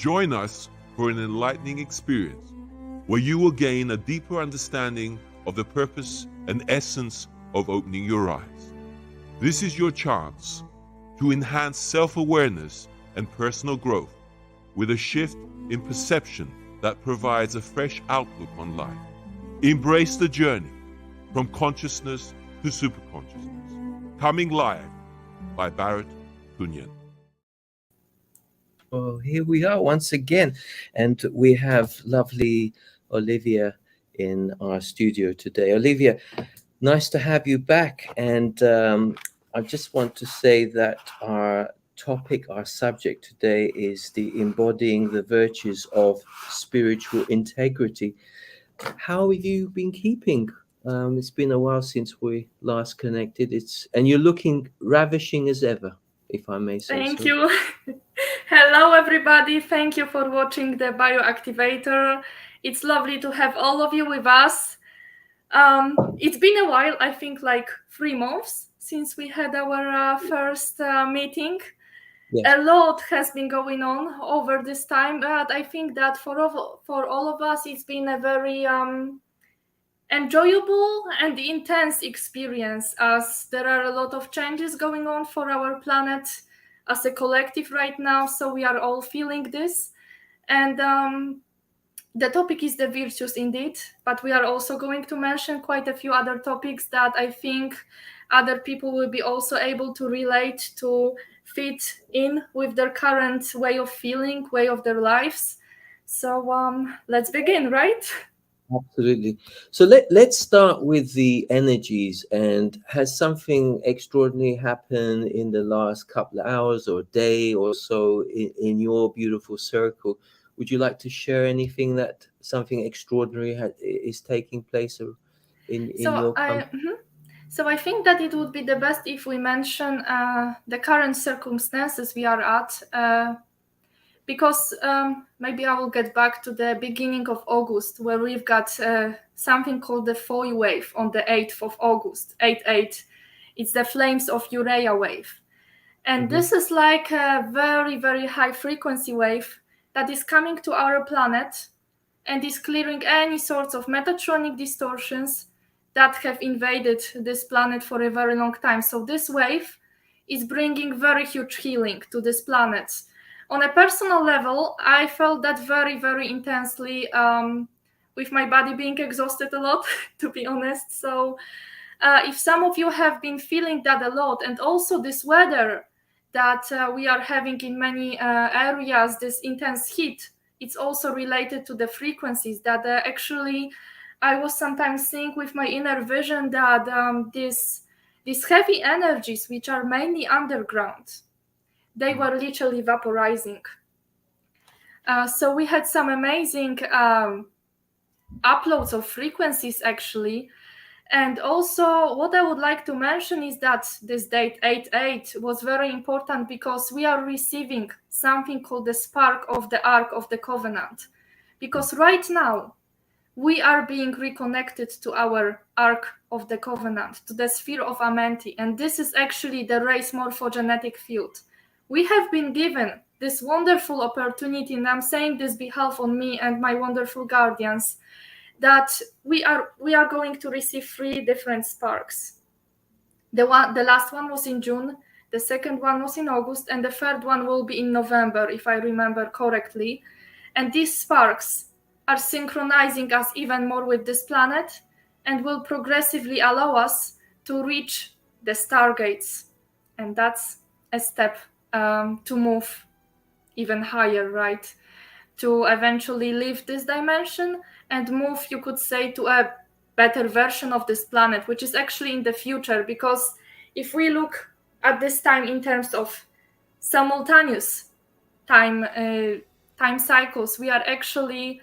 Join us for an enlightening experience where you will gain a deeper understanding of the purpose and essence of opening your eyes. This is your chance to enhance self-awareness and personal growth with a shift in perception that provides a fresh outlook on life. Embrace the journey from consciousness to superconsciousness. Coming live by Barrett Kunyan. Well, here we are once again, and we have lovely Oliwia in our studio today. Oliwia, nice to have you back. And I just want to say that our topic, our subject today is the embodying the virtues of spiritual integrity. How have you been keeping? It's been a while since we last connected. And you're looking ravishing as ever, if I may say Thank so. you. Hello, everybody. Thank you for watching the Activator. It's lovely to have all of you with us. It's been a while, I think like 3 months since we had our first meeting. Yes. A lot has been going on over this time, but I think that for all of us, it's been a very enjoyable and intense experience, as there are a lot of changes going on for our planet as a collective right now, so we are all feeling this. And the topic is the virtues indeed, but we are also going to mention quite a few other topics that I think other people will be also able to relate to, fit in with their current way of feeling, way of their lives. So let's begin, right? Absolutely. So let's start with the energies. And has something extraordinary happened in the last couple of hours or day or so in your beautiful circle? Would you like to share anything that something extraordinary is taking place in your company? So I think that it would be the best if we mention the current circumstances we are at, because maybe I will get back to the beginning of August, where we've got something called the foil wave on the 8th of August, 8/8. It's the flames of Urea wave. And this is like a very, very high frequency wave that is coming to our planet and is clearing any sorts of metatronic distortions that have invaded this planet for a very long time. So this wave is bringing very huge healing to this planet. On a personal level, I felt that very, very intensely, with my body being exhausted a lot, to be honest. So if some of you have been feeling that a lot, and also this weather that we are having in many areas, this intense heat, it's also related to the frequencies that actually I was sometimes seeing with my inner vision that these heavy energies, which are mainly underground, they were literally vaporizing. So we had some amazing uploads of frequencies actually. And also what I would like to mention is that this date 8/8 was very important because we are receiving something called the spark of the Ark of the Covenant. Because right now we are being reconnected to our Ark of the Covenant, to the sphere of Amenti. And this is actually the race morphogenetic field. We have been given this wonderful opportunity, and I'm saying this behalf on me and my wonderful guardians, that we are going to receive 3 different sparks. The last one was in June, the second one was in August, and the third one will be in November, if I remember correctly. And these sparks are synchronizing us even more with this planet and will progressively allow us to reach the stargates. And that's a step to move even higher, right? To eventually leave this dimension and move, you could say, to a better version of this planet, which is actually in the future. Because if we look at this time in terms of simultaneous time cycles, we are actually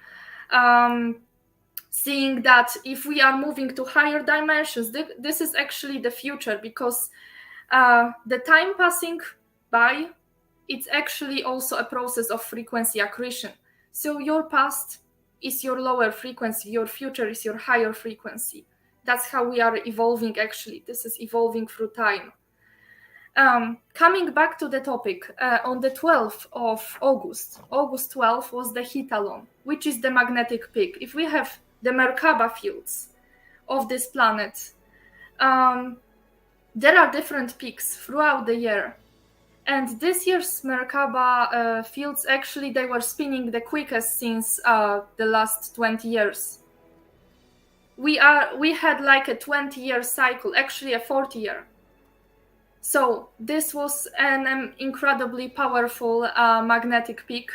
seeing that if we are moving to higher dimensions, this is actually the future, because the time passing by, it's actually also a process of frequency accretion. So your past is your lower frequency, your future is your higher frequency. That's how we are evolving actually. This is evolving through time. Coming back to the topic, on the 12th of August 12th was the Hitalon, which is the magnetic peak. If we have the Merkaba fields of this planet, there are different peaks throughout the year. And this year's Merkaba fields, actually, they were spinning the quickest since the last 20 years. We had like a 20-year cycle, actually a 40-year. So this was an incredibly powerful magnetic peak.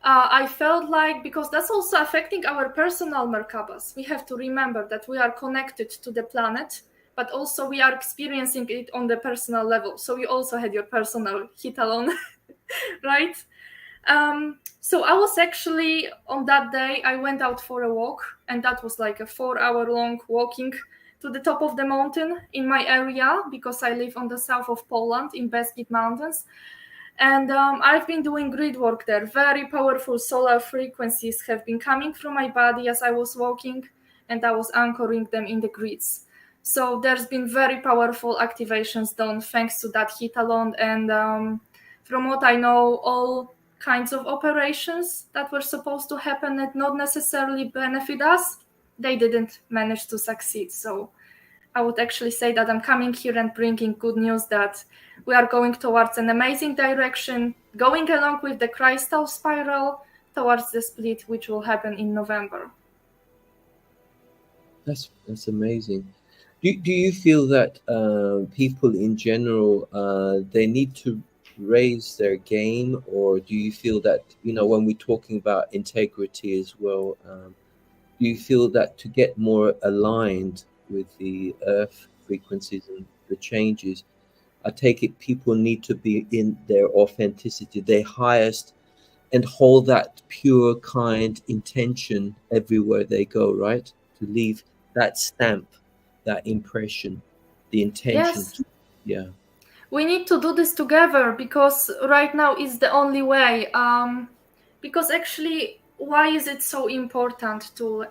I felt like, because that's also affecting our personal Merkabas, we have to remember that we are connected to the planet, but also we are experiencing it on the personal level. So you also had your personal Hitalon, right? So I was actually, on that day, I went out for a walk, and that was like a 4-hour-long walking to the top of the mountain in my area, because I live on the south of Poland in Beskid Mountains. And I've been doing grid work there. Very powerful solar frequencies have been coming from my body as I was walking, and I was anchoring them in the grids. So there's been very powerful activations done thanks to that Hitalon. And from what I know, all kinds of operations that were supposed to happen and not necessarily benefit us, they didn't manage to succeed. So I would actually say that I'm coming here and bringing good news that we are going towards an amazing direction, going along with the crystal spiral towards the split, which will happen in November. That's amazing. Do you feel that people in general, they need to raise their game, or do you feel that, when we're talking about integrity as well, do you feel that to get more aligned with the earth frequencies and the changes, I take it people need to be in their authenticity, their highest, and hold that pure, kind intention everywhere they go, right? To leave that stamp, that impression, the intention. Yes. Yeah. We need to do this together, because right now it's the only way. Because actually, why is it so important to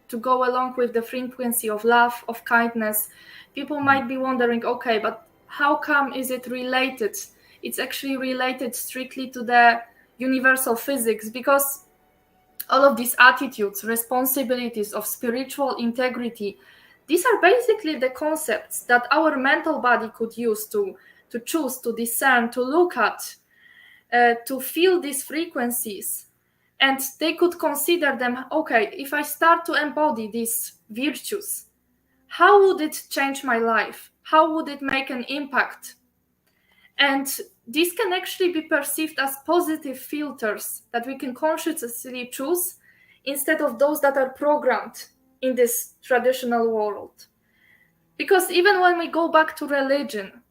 to go along with the frequency of love, of kindness? People might be wondering, okay, but how come is it related? It's actually related strictly to the universal physics, because all of these attitudes, responsibilities of spiritual integrity, these are basically the concepts that our mental body could use to choose, to discern, to look at, to feel these frequencies. And they could consider them, okay, if I start to embody these virtues, how would it change my life? How would it make an impact? And these can actually be perceived as positive filters that we can consciously choose, instead of those that are programmed in this traditional world. Because even when we go back to religion,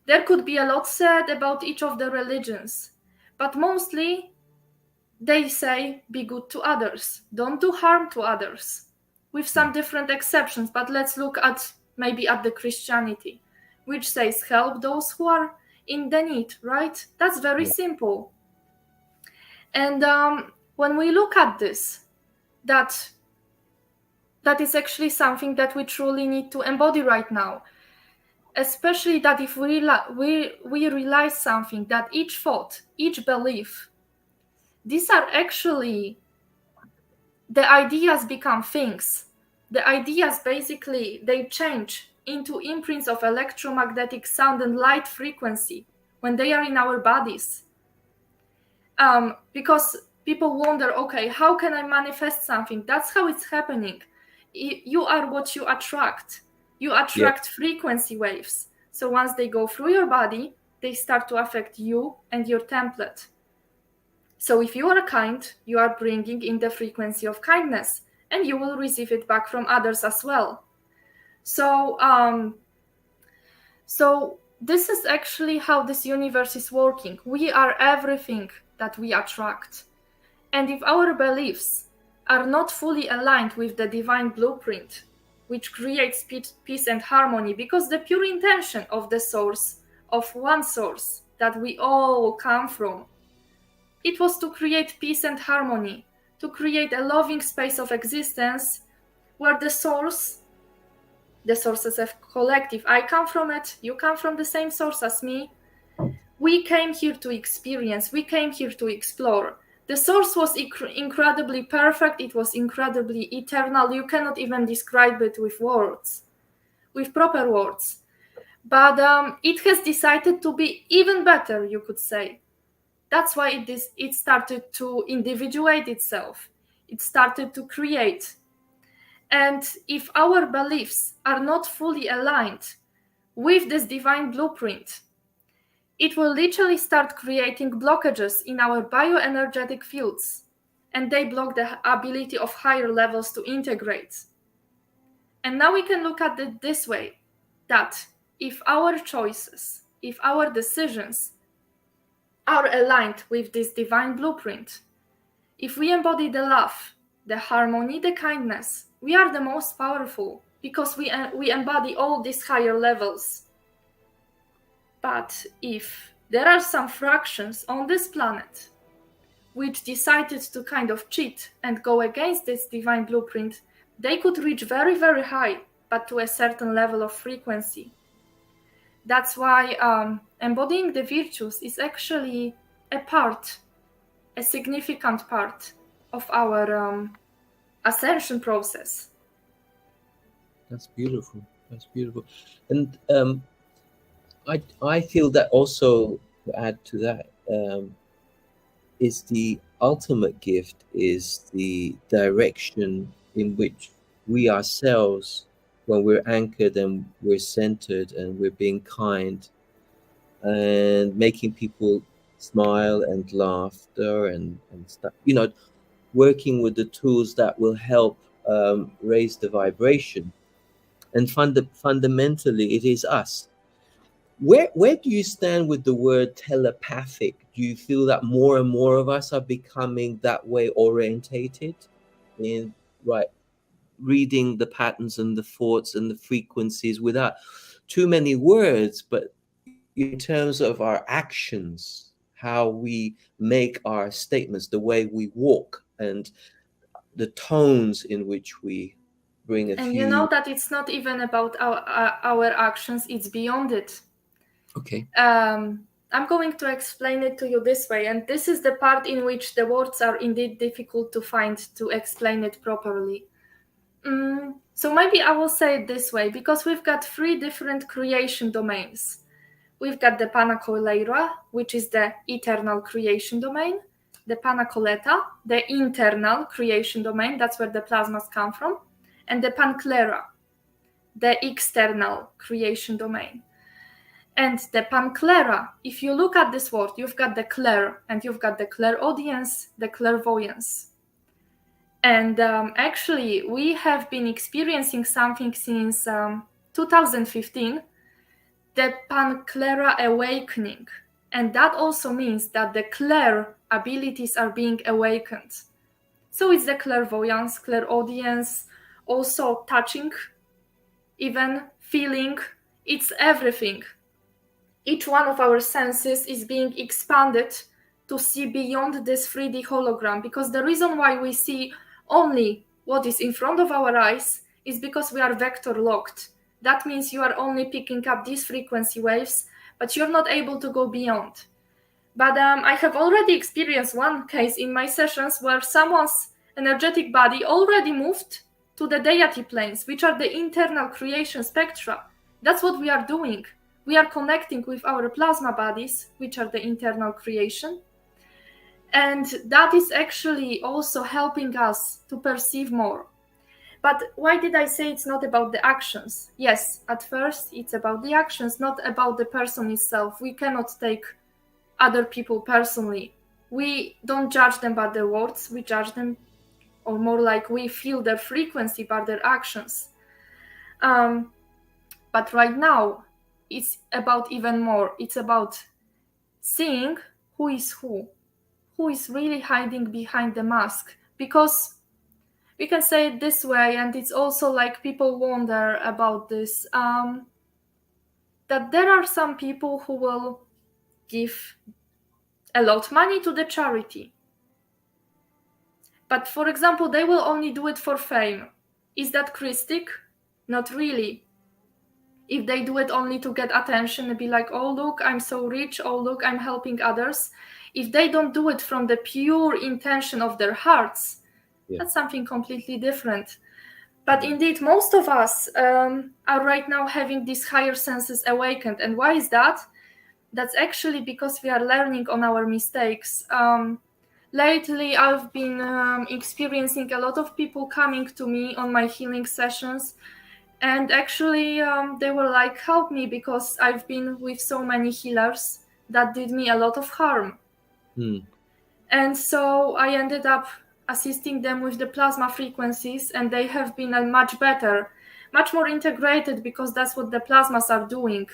there could be a lot said about each of the religions, but mostly they say, be good to others, don't do harm to others, with some different exceptions. But let's look at maybe at the Christianity, which says help those who are in the need, right? That's very simple. And when we look at this, that is actually something that we truly need to embody right now. Especially that if we realize something, that each thought, each belief, these are actually, the ideas become things. The ideas basically, they change into imprints of electromagnetic sound and light frequency when they are in our bodies. Because people wonder, okay, how can I manifest something? That's how it's happening. You are what you attract. You attract frequency waves. So once they go through your body, they start to affect you and your template. So if you are kind, you are bringing in the frequency of kindness, and you will receive it back from others as well. So this is actually how this universe is working. We are everything that we attract. And if our beliefs are not fully aligned with the divine blueprint, which creates peace and harmony, because the pure intention of the source, of one source that we all come from, it was to create peace and harmony, to create a loving space of existence where the source The source is a collective. I come from it, you come from the same source as me. We came here to experience, we came here to explore. The source was incredibly perfect, it was incredibly eternal. You cannot even describe it with words, with proper words. But it has decided to be even better, you could say. That's why it started to individuate itself. It started to create. And if our beliefs are not fully aligned with this divine blueprint, it will literally start creating blockages in our bioenergetic fields, and they block the ability of higher levels to integrate. And now we can look at it this way, that if our choices, if our decisions are aligned with this divine blueprint, if we embody the love, the harmony, the kindness, we are the most powerful because we embody all these higher levels. But if there are some fractions on this planet which decided to kind of cheat and go against this divine blueprint, they could reach very, very high, but to a certain level of frequency. That's why embodying the virtues is actually a significant part of our ascension process. That's beautiful. That's beautiful. And I feel that also, to add to that, is the ultimate gift is the direction in which we ourselves, when we're anchored and we're centered and we're being kind and making people smile and laughter and stuff, working with the tools that will help raise the vibration. And fundamentally, it is us. Where do you stand with the word telepathic? Do you feel that more and more of us are becoming that way orientated in reading the patterns and the thoughts and the frequencies without too many words, but in terms of our actions, how we make our statements, the way we walk, and the tones in which we bring a few... And you know that it's not even about our actions, it's beyond it. Okay. I'm going to explain it to you this way, and this is the part in which the words are indeed difficult to find to explain it properly. So maybe I will say it this way, because we've got 3 different creation domains. We've got the Panacoleira, which is the eternal creation domain, the Panacoleta, the internal creation domain, that's where the plasmas come from, and the Panclera, the external creation domain. And the Panclera, if you look at this word, you've got the clair, and you've got the clairaudience, the clairvoyance. And actually, we have been experiencing something since 2015, the Panclera awakening. And that also means that the clair abilities are being awakened. So it's the clairvoyance, clairaudience, also touching, even feeling, it's everything. Each one of our senses is being expanded to see beyond this 3D hologram, because the reason why we see only what is in front of our eyes is because we are vector locked. That means you are only picking up these frequency waves, but you're not able to go beyond. But I have already experienced one case in my sessions where someone's energetic body already moved to the deity planes, which are the internal creation spectra. That's what we are doing. We are connecting with our plasma bodies, which are the internal creation. And that is actually also helping us to perceive more. But why did I say it's not about the actions? Yes, at first it's about the actions, not about the person itself. We cannot take other people personally. We don't judge them by their words, we judge them, or more like we feel their frequency by their actions. But right now, it's about even more. It's about seeing who is really hiding behind the mask. Because we can say it this way, and it's also like people wonder about this, that there are some people who will give a lot of money to the charity. But for example, they will only do it for fame. Is that Christic? Not really. if they do it only to get attention and be like, oh, look, I'm so rich, oh, look, I'm helping others. If they don't do it from the pure intention of their hearts, that's something completely different. But indeed, most of us are right now having these higher senses awakened. And why is that? That's actually because we are learning on our mistakes. Lately, I've been experiencing a lot of people coming to me on my healing sessions. And actually, they were like, help me, because I've been with so many healers that did me a lot of harm. And so I ended up assisting them with the plasma frequencies, and they have been much better, much more integrated, because that's what the plasmas are doing.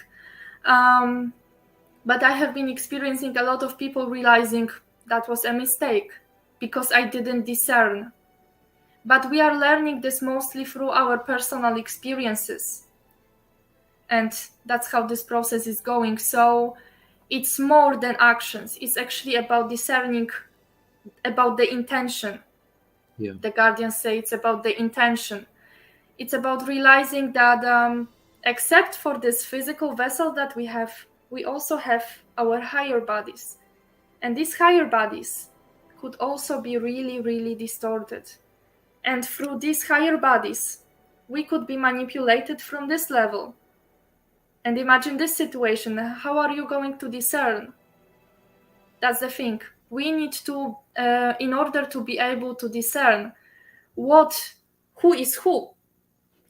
But I have been experiencing a lot of people realizing that was a mistake because I didn't discern. But we are learning this mostly through our personal experiences. And that's how this process is going. So it's more than actions. It's actually about discerning about the intention. The guardians say it's about the intention. It's about realizing that except for this physical vessel that we have, we also have our higher bodies. And these higher bodies could also be really, really distorted. And through these higher bodies, we could be manipulated from this level. And imagine this situation. How are you going to discern? That's the thing. We need to, in order to be able to discern who is who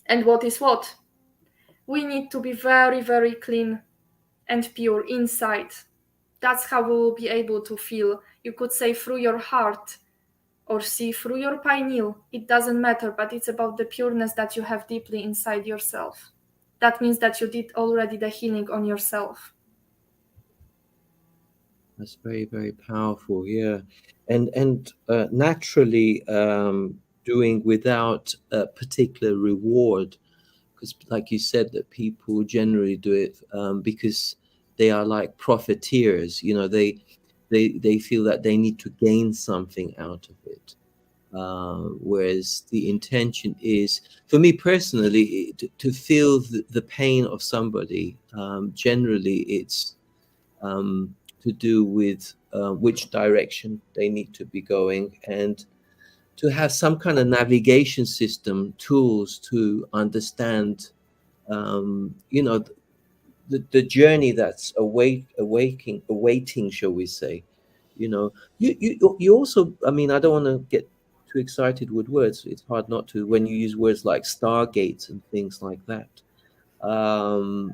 and what is what, we need to be very, very clean and pure inside. That's how we will be able to feel. You could say through your heart or see through your pineal. It doesn't matter, but it's about the pureness that you have deeply inside yourself. That means that you did already the healing on yourself. That's very, very powerful. Yeah. And naturally doing without a particular reward, because like you said, that people generally do it because they are like profiteers. You know, they feel that they need to gain something out of it. Whereas the intention is, for me personally, to feel the pain of somebody. Generally, it's to do with which direction they need to be going, and to have some kind of navigation system, tools to understand, the journey that's awaiting, shall we say. You also, I mean, I don't want to get too excited with words. It's hard not to when you use words like stargates and things like that. I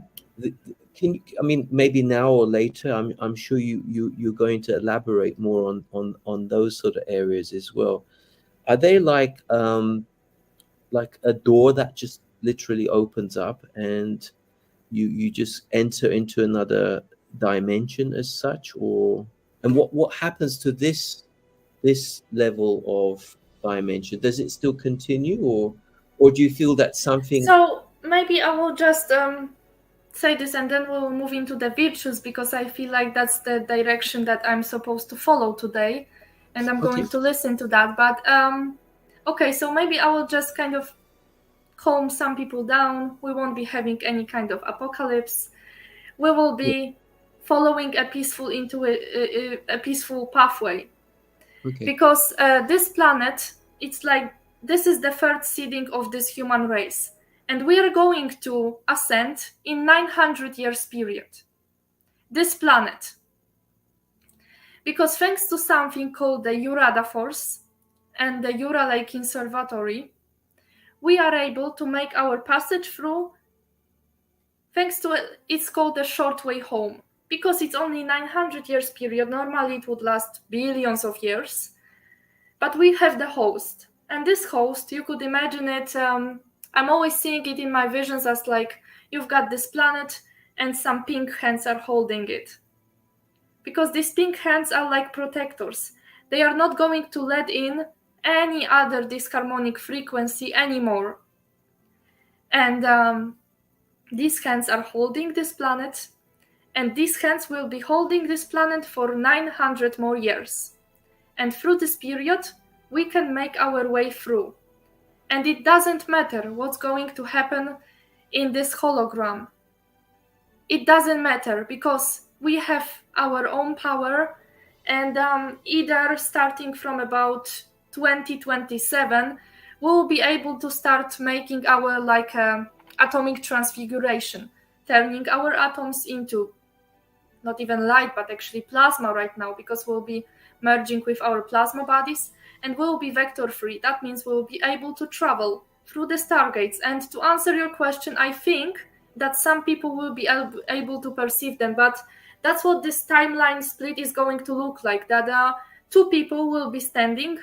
mean, maybe now or later, I'm sure you're going to elaborate more on those sort of areas as well. Are they like a door that just literally opens up and you just enter into another dimension as such, and what happens to this level of dimension? Does it still continue, or do you feel that something? So maybe I will just say this, and then we'll move into the virtues, because I feel like that's the direction that I'm supposed to follow today, and I'm going to listen to that. But okay, so maybe I will just kind of calm some people down. We won't be having any kind of apocalypse. We will be following a peaceful a peaceful pathway. Because this planet, it's like this is the third seeding of this human race. And we are going to ascend in 900 years period. This planet. Because thanks to something called the Urada Force and the Ura Lake Conservatory, we are able to make our passage through, thanks to it's called the short way home. Because it's only 900 years period, normally it would last billions of years. But we have the host. And this host, you could imagine it, I'm always seeing it in my visions as like, you've got this planet and some pink hands are holding it. Because these pink hands are like protectors. They are not going to let in any other disharmonic frequency anymore. And these hands are holding this planet, and these hands will be holding this planet for 900 more years. And through this period, we can make our way through. And it doesn't matter what's going to happen in this hologram. it doesn't matter, because we have our own power, and either starting from about 2027 we'll be able to start making our atomic transfiguration, turning our atoms into not even light but actually plasma right now, because we'll be merging with our plasma bodies, and we'll be vector free. That means we'll be able to travel through the stargates. And to answer your question, I think that some people will be able to perceive them, but that's what this timeline split is going to look like, that two people will be standing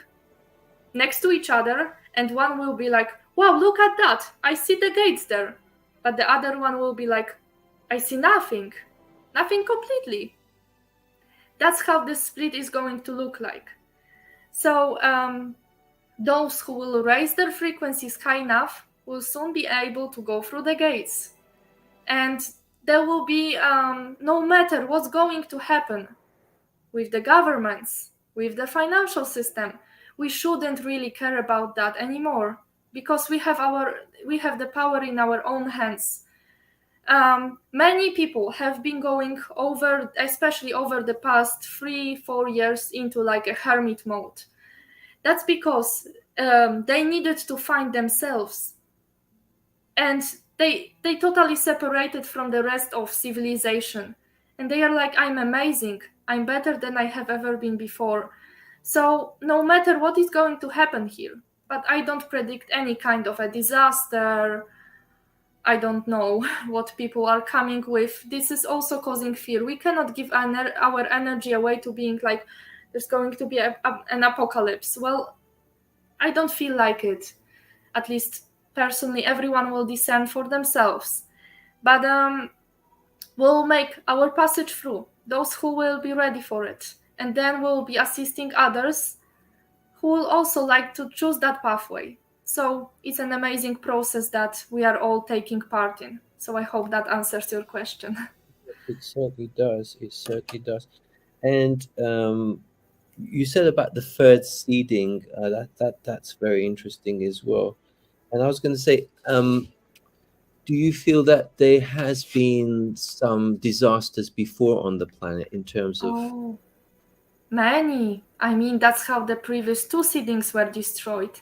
next to each other, and one will be like, wow, look at that, I see the gates there, but the other one will be like, I see nothing completely. That's how this split is going to look like. So those who will raise their frequencies high enough will soon be able to go through the gates. And there will be, no matter what's going to happen with the governments, with the financial system, we shouldn't really care about that anymore, because we have the power in our own hands. Many people have been going over, especially over the past 3-4 years, into like a hermit mode. That's because they needed to find themselves, and they totally separated from the rest of civilization, and they are like, I'm amazing, I'm better than I have ever been before. So no matter what is going to happen here, but I don't predict any kind of a disaster. I don't know what people are coming with. This is also causing fear. We cannot give our energy away to being like, there's going to be an apocalypse. Well, I don't feel like it. At least personally, everyone will discern for themselves. But we'll make our passage through, those who will be ready for it. And then we'll be assisting others who will also like to choose that pathway. So it's an amazing process that we are all taking part in. So I hope that answers your question. It certainly does. It certainly does. And you said about the third seeding. That's very interesting as well. And I was going to say, do you feel that there has been some disasters before on the planet in terms of? Oh, many. I mean, that's how the previous two seedings were destroyed.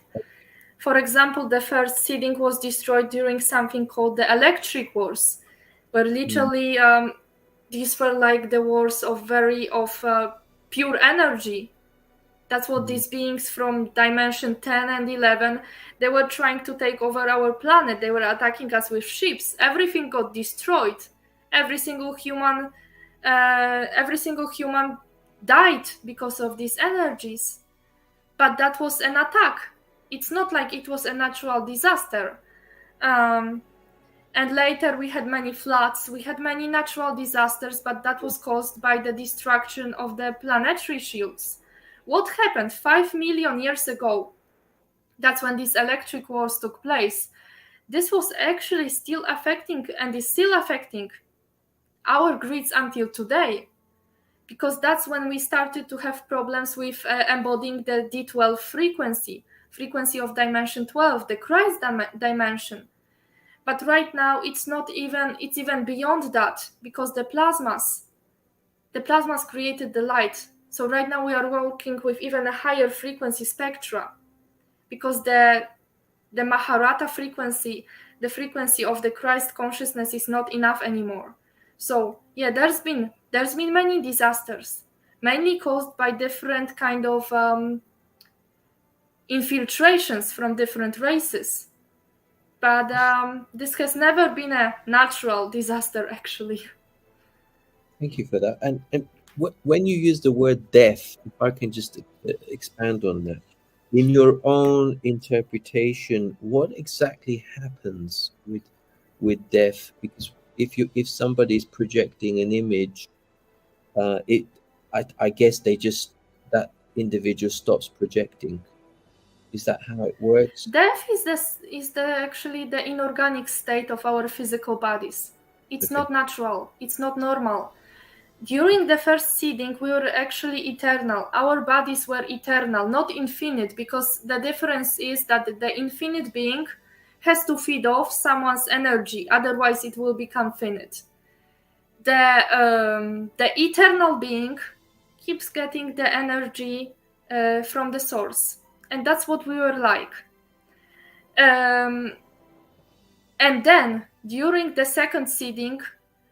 For example, the first seeding was destroyed during something called the Electric Wars, where literally these were like the wars of pure energy. That's what these beings from dimension 10 and 11, they were trying to take over our planet. They were attacking us with ships. Everything got destroyed. Every single human died because of these energies. But that was an attack. It's not like it was a natural disaster. And later we had many floods, we had many natural disasters, but that was caused by the destruction of the planetary shields. What happened 5 million years ago? That's when these electric wars took place. This was actually still affecting, and is still affecting, our grids until today. Because that's when we started to have problems with embodying the D12 frequency of dimension 12, the Christ dimension. But right now it's even beyond that, because the plasmas created the light. So right now we are working with even a higher frequency spectra, because the Maharata frequency, the frequency of the Christ consciousness, is not enough anymore. So yeah, there's been many disasters, mainly caused by different kind of infiltrations from different races. But this has never been a natural disaster, actually. Thank you for that. And when you use the word death, if I can just expand on that, in your own interpretation, what exactly happens with death? Because if somebody is projecting an image, I guess that individual stops projecting. Is that how it works? Death is actually the inorganic state of our physical bodies. It's not natural. It's not normal. During the first seeding, we were actually eternal. Our bodies were eternal, not infinite, because the difference is that the infinite being has to feed off someone's energy, otherwise it will become finite. the eternal being keeps getting the energy from the source, and that's what we were like. And then during the second seeding,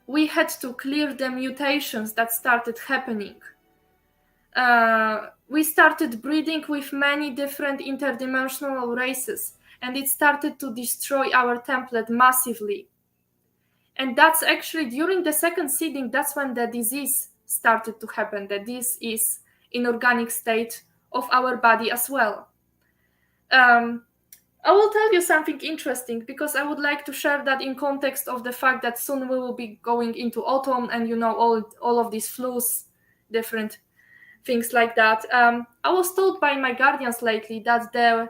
we had to clear the mutations that started happening. We started breeding with many different interdimensional races, and it started to destroy our template massively. And that's actually during the second seeding, that's when the disease started to happen. That this is inorganic state of our body as well. I will tell you something interesting, because I would like to share that in context of the fact that soon we will be going into autumn, and all of these flus, different things like that. I was told by my guardians lately that the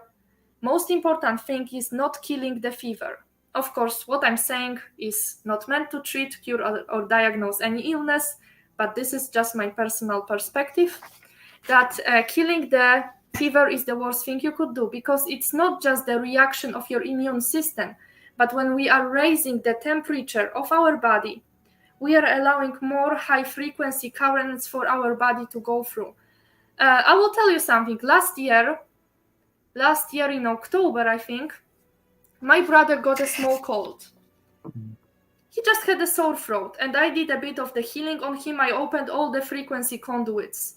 most important thing is not killing the fever. Of course, what I'm saying is not meant to treat, cure, or diagnose any illness, but this is just my personal perspective, that killing the fever is the worst thing you could do, because it's not just the reaction of your immune system, but when we are raising the temperature of our body, we are allowing more high frequency currents for our body to go through. I will tell you something. Last year in October, I think, my brother got a small cold. He just had a sore throat, and I did a bit of the healing on him. I opened all the frequency conduits.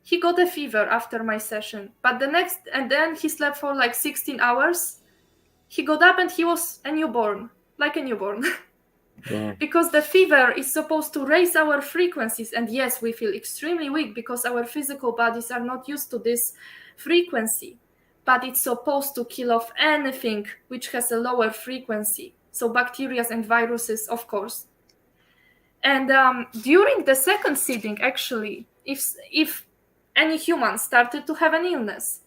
He got a fever after my session, and then he slept for like 16 hours. He got up and he was a newborn, like a newborn. Wow. Because the fever is supposed to raise our frequencies, and yes, we feel extremely weak because our physical bodies are not used to this frequency, but it's supposed to kill off anything which has a lower frequency, so bacteria and viruses, of course. And during the second seeding, actually, if any human started to have an illness,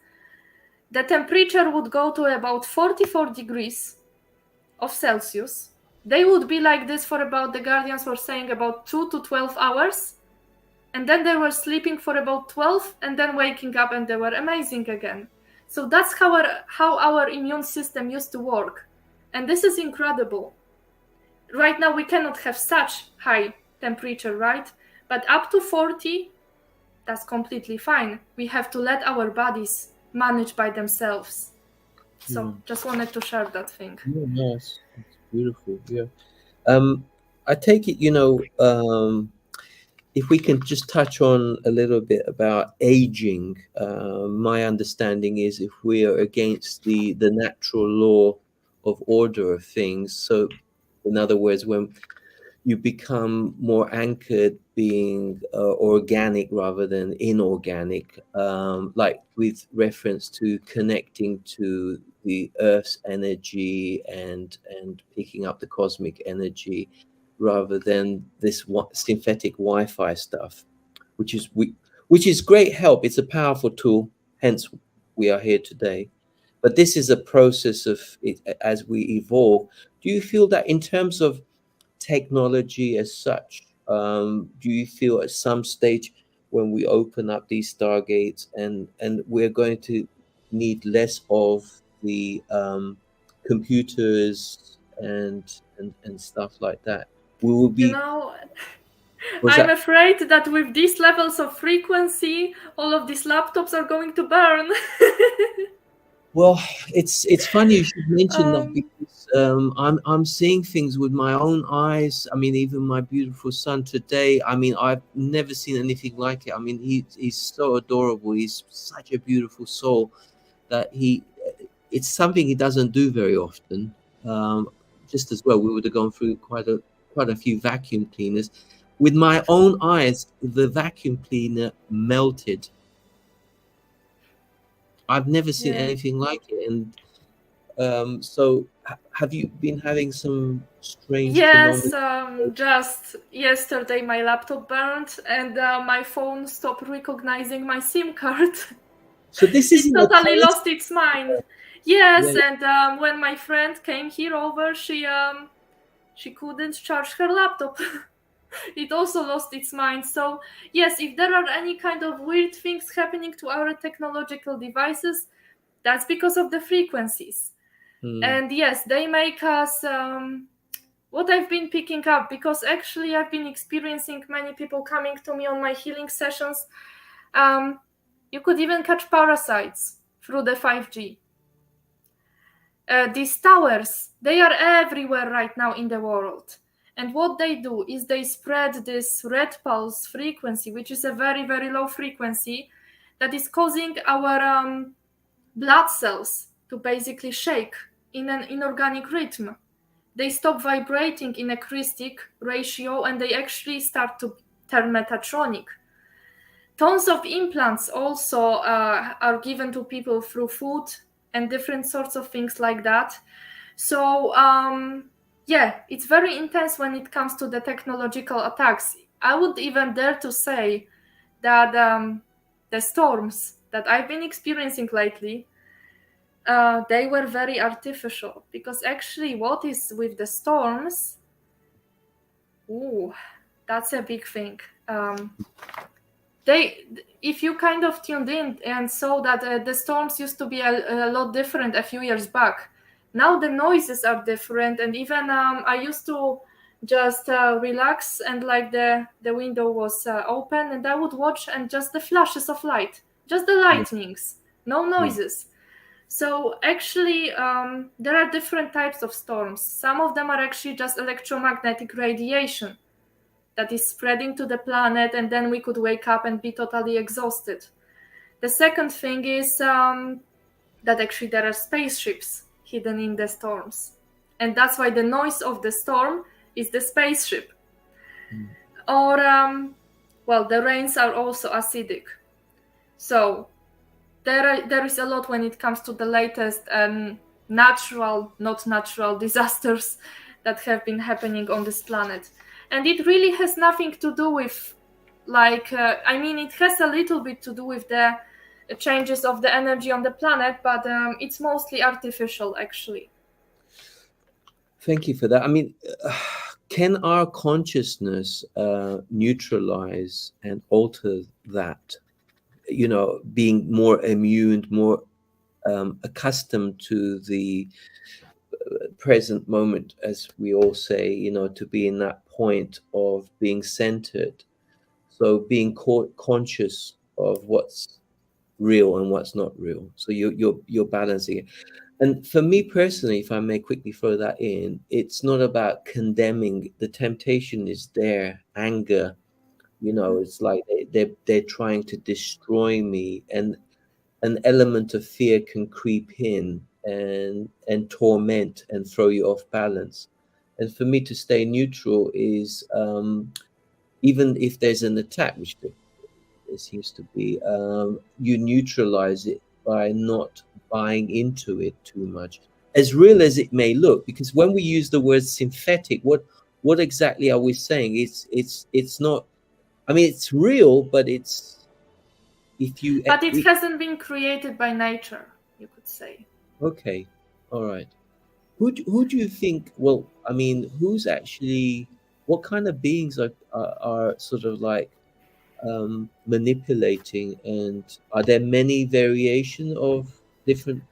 the temperature would go to about 44 degrees of Celsius. They would be like this for about, the guardians were saying, about 2 to 12 hours. And then they were sleeping for about 12 and then waking up and they were amazing again. So that's how our immune system used to work. And this is incredible. Right now we cannot have such high temperature, right? But up to 40, that's completely fine. We have to let our bodies manage by themselves. So just wanted to share that thing. Yeah, nice. It's beautiful. Yeah. I take it, if we can just touch on a little bit about aging. My understanding is if we are against the natural law of order of things, so in other words, when you become more anchored being organic rather than inorganic, like with reference to connecting to the Earth's energy and picking up the cosmic energy, rather than this synthetic Wi-Fi stuff, which is great help. It's a powerful tool. Hence, we are here today. But this is a process of it as we evolve. Do you feel that in terms of technology as such, do you feel at some stage when we open up these stargates and we're going to need less of the computers and stuff like that, we will be I'm afraid that with these levels of frequency, all of these laptops are going to burn. Well, it's funny you should mention that, because I'm seeing things with my own eyes. I mean, even my beautiful son today, I mean, I've never seen anything like it. I mean, he's so adorable. He's such a beautiful soul that it's something he doesn't do very often. Just as well, we would have gone through quite a few vacuum cleaners. With my own eyes, the vacuum cleaner melted. I've never seen anything like it. And so have you been having some strange phenomena? Just yesterday my laptop burned and my phone stopped recognizing my SIM card. So this is totally lost its mind. Yes, yeah. And when my friend came here over, she couldn't charge her laptop. It also lost its mind. So yes, if there are any kind of weird things happening to our technological devices, that's because of the frequencies. And yes, they make us what I've been picking up, because actually I've been experiencing many people coming to me on my healing sessions. You could even catch parasites through the 5G. These towers, they are everywhere right now in the world. And what they do is they spread this red pulse frequency, which is a very, very low frequency that is causing our blood cells to basically shake in an inorganic rhythm. They stop vibrating in a crystic ratio and they actually start to turn metatronic. Tons of implants also are given to people through food and different sorts of things like that. So yeah, it's very intense when it comes to the technological attacks. I would even dare to say that the storms that I've been experiencing lately, they were very artificial, because actually what is with the storms, that's a big thing. If you kind of tuned in and saw that the storms used to be a lot different a few years back, now the noises are different, and even I used to just relax and like the window was open and I would watch, and just the flashes of light, just the lightnings, no noises. So actually there are different types of storms. Some of them are actually just electromagnetic radiation that is spreading to the planet, and then we could wake up and be totally exhausted. The second thing is that actually there are spaceships hidden in the storms, and that's why the noise of the storm is the spaceship. Or the rains are also acidic. So there is a lot when it comes to the latest natural, not natural disasters that have been happening on this planet. And it really has nothing to do with, it has a little bit to do with the changes of the energy on the planet, but it's mostly artificial, actually. Thank you for that. I mean, can our consciousness neutralize and alter that? You know, being more immune, more accustomed to the present moment, as we all say, you know, to be in that point of being centered. So being conscious of what's real and what's not real. So you're balancing it. And for me personally, if I may quickly throw that in, it's not about condemning. The temptation is there, anger. You know, it's like they're trying to destroy me, and an element of fear can creep in and torment and throw you off balance. And for me to stay neutral is, even if there's an attack, which there seems to be, you neutralize it by not buying into it too much, as real as it may look. Because when we use the word synthetic, what exactly are we saying? It's not. I mean, it's real, but it's. But it hasn't been created by nature, you could say. Okay, all right. Who do you think? Well, I mean, who's actually? What kind of beings are sort of like manipulating? And are there many variations of different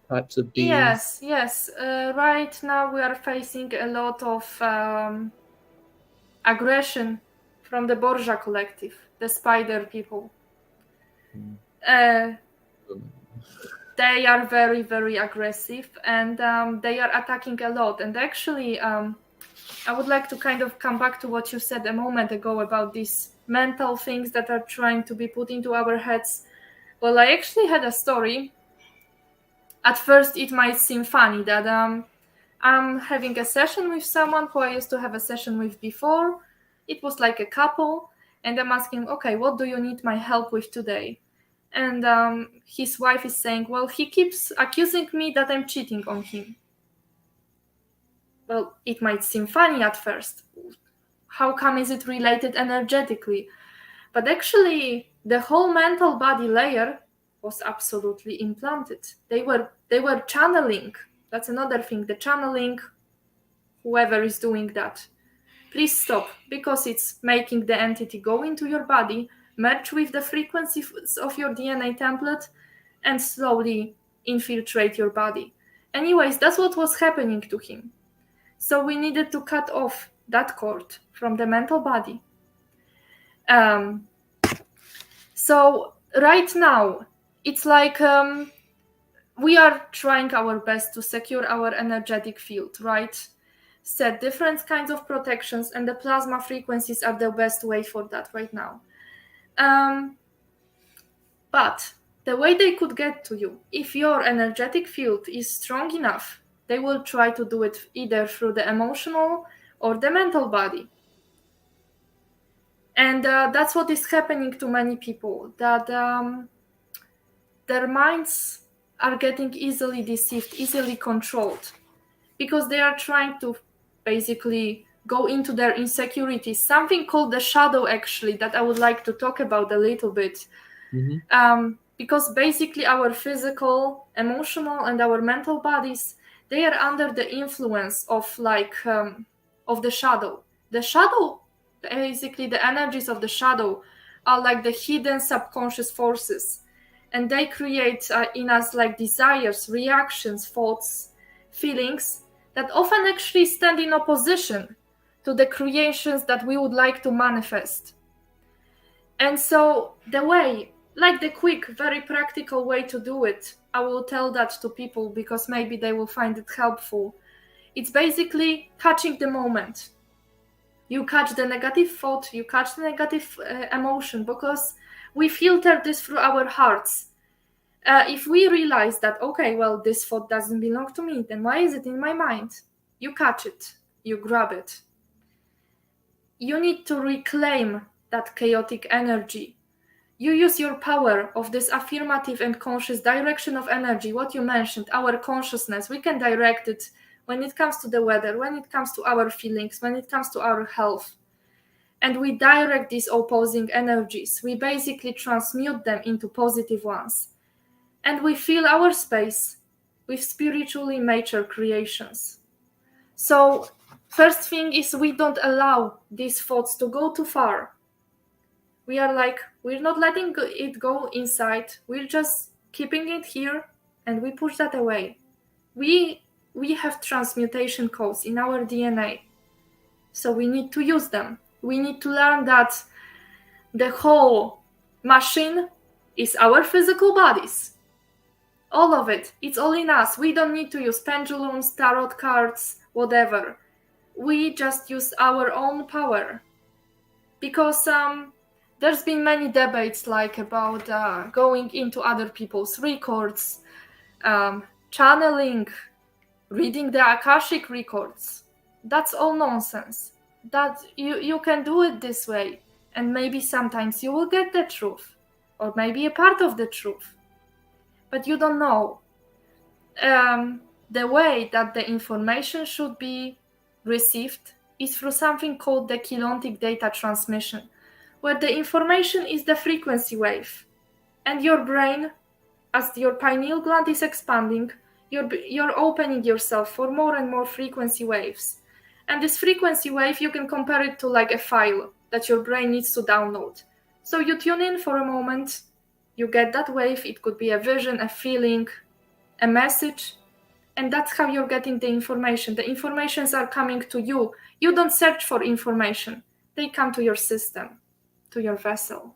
types of beings? Yes. Right now we are facing a lot of aggression from the Borgia collective, the spider people. They are very, very aggressive, and they are attacking a lot. And actually, I would like to kind of come back to what you said a moment ago about these mental things that are trying to be put into our heads. Well, I actually had a story. At first, it might seem funny that I'm having a session with someone who I used to have a session with before. It was like a couple, and I'm asking, okay, what do you need my help with today? And his wife is saying, well, he keeps accusing me that I'm cheating on him. Well, it might seem funny at first. How come is it related energetically? But actually, the whole mental body layer was absolutely implanted. They were channeling. That's another thing. The channeling, whoever is doing that, please stop, because it's making the entity go into your body, merge with the frequencies of your DNA template, and slowly infiltrate your body. Anyways, that's what was happening to him. So we needed to cut off that cord from the mental body. So right now, it's like we are trying our best to secure our energetic field, right? Set different kinds of protections, and the plasma frequencies are the best way for that right now. But the way they could get to you, if your energetic field is strong enough, they will try to do it either through the emotional or the mental body. And that's what is happening to many people, that their minds are getting easily deceived, easily controlled, because they are trying to basically go into their insecurities, something called the shadow, actually, that I would like to talk about a little bit. Because basically our physical, emotional, and our mental bodies, they are under the influence of of the shadow. The shadow, basically the energies of the shadow, are like the hidden subconscious forces, and they create in us like desires, reactions, thoughts, feelings that often actually stand in opposition to the creations that we would like to manifest. And so the way, like the quick, very practical way to do it, I will tell that to people because maybe they will find it helpful. It's basically catching the moment. You catch the negative thought, you catch the negative emotion, because we filter this through our hearts. If we realize that, okay, well, this thought doesn't belong to me, then why is it in my mind? You catch it, you grab it. You need to reclaim that chaotic energy. You use your power of this affirmative and conscious direction of energy, what you mentioned, our consciousness. We can direct it when it comes to the weather, when it comes to our feelings, when it comes to our health. And we direct these opposing energies. We basically transmute them into positive ones. And we fill our space with spiritually mature creations. So, first thing is we don't allow these thoughts to go too far. We are like, we're not letting it go inside. We're just keeping it here, and we push that away. We have transmutation codes in our DNA. So we need to use them. We need to learn that the whole machine is our physical bodies. All of it. It's all in us. We don't need to use pendulums, tarot cards, whatever. We just use our own power. Because there's been many debates like about going into other people's records, channeling, reading the Akashic records. That's all nonsense. That you can do it this way, and maybe sometimes you will get the truth, or maybe a part of the truth. But you don't know. The way that the information should be received is through something called the kilontic data transmission, where the information is the frequency wave. And your brain, as your pineal gland is expanding, you're opening yourself for more and more frequency waves. And this frequency wave, you can compare it to like a file that your brain needs to download. So you tune in for a moment, you get that wave. It could be a vision, a feeling, a message, and that's how you're getting the information. The informations are coming to you. You don't search for information. They come to your system, to your vessel.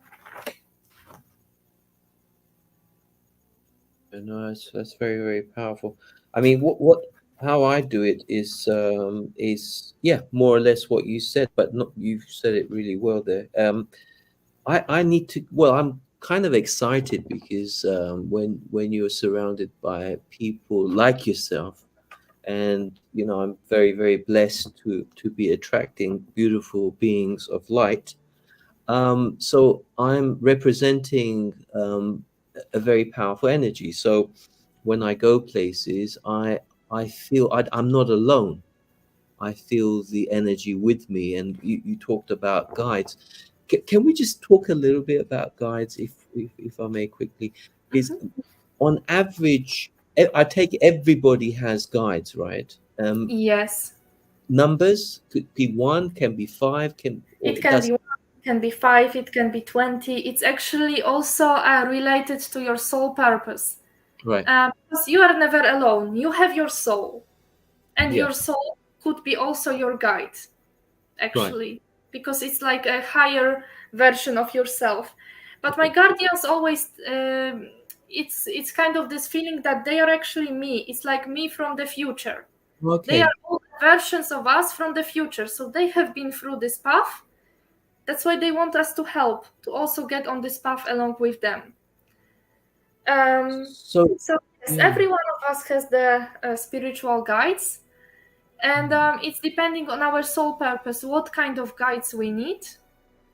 No, that's very, very powerful. I mean, how I do it is more or less what you said, but not, you've said it really well there. I need to, well, I'm kind of excited because when you're surrounded by people like yourself, and I'm very, very blessed to be attracting beautiful beings of light. So I'm representing a very powerful energy. So when I go places, I feel I'm not alone. I feel the energy with me. And you talked about guides. Can we just talk a little bit about guides, if I may quickly? Is on average, I take everybody has guides, right? Yes. Numbers could be 1, can be 5, it can be 1, it can be 5, it can be 20. It's actually also related to your soul purpose. Right. Because you are never alone. You have your soul, and your soul could be also your guide, actually, because it's like a higher version of yourself. But my guardians always, it's kind of this feeling that they are actually me. It's like me from the future. They are all versions of us from the future. So they have been through this path. That's why they want us to help, to also get on this path along with them. So yes, every one of us has the spiritual guides. And it's depending on our soul purpose, what kind of guides we need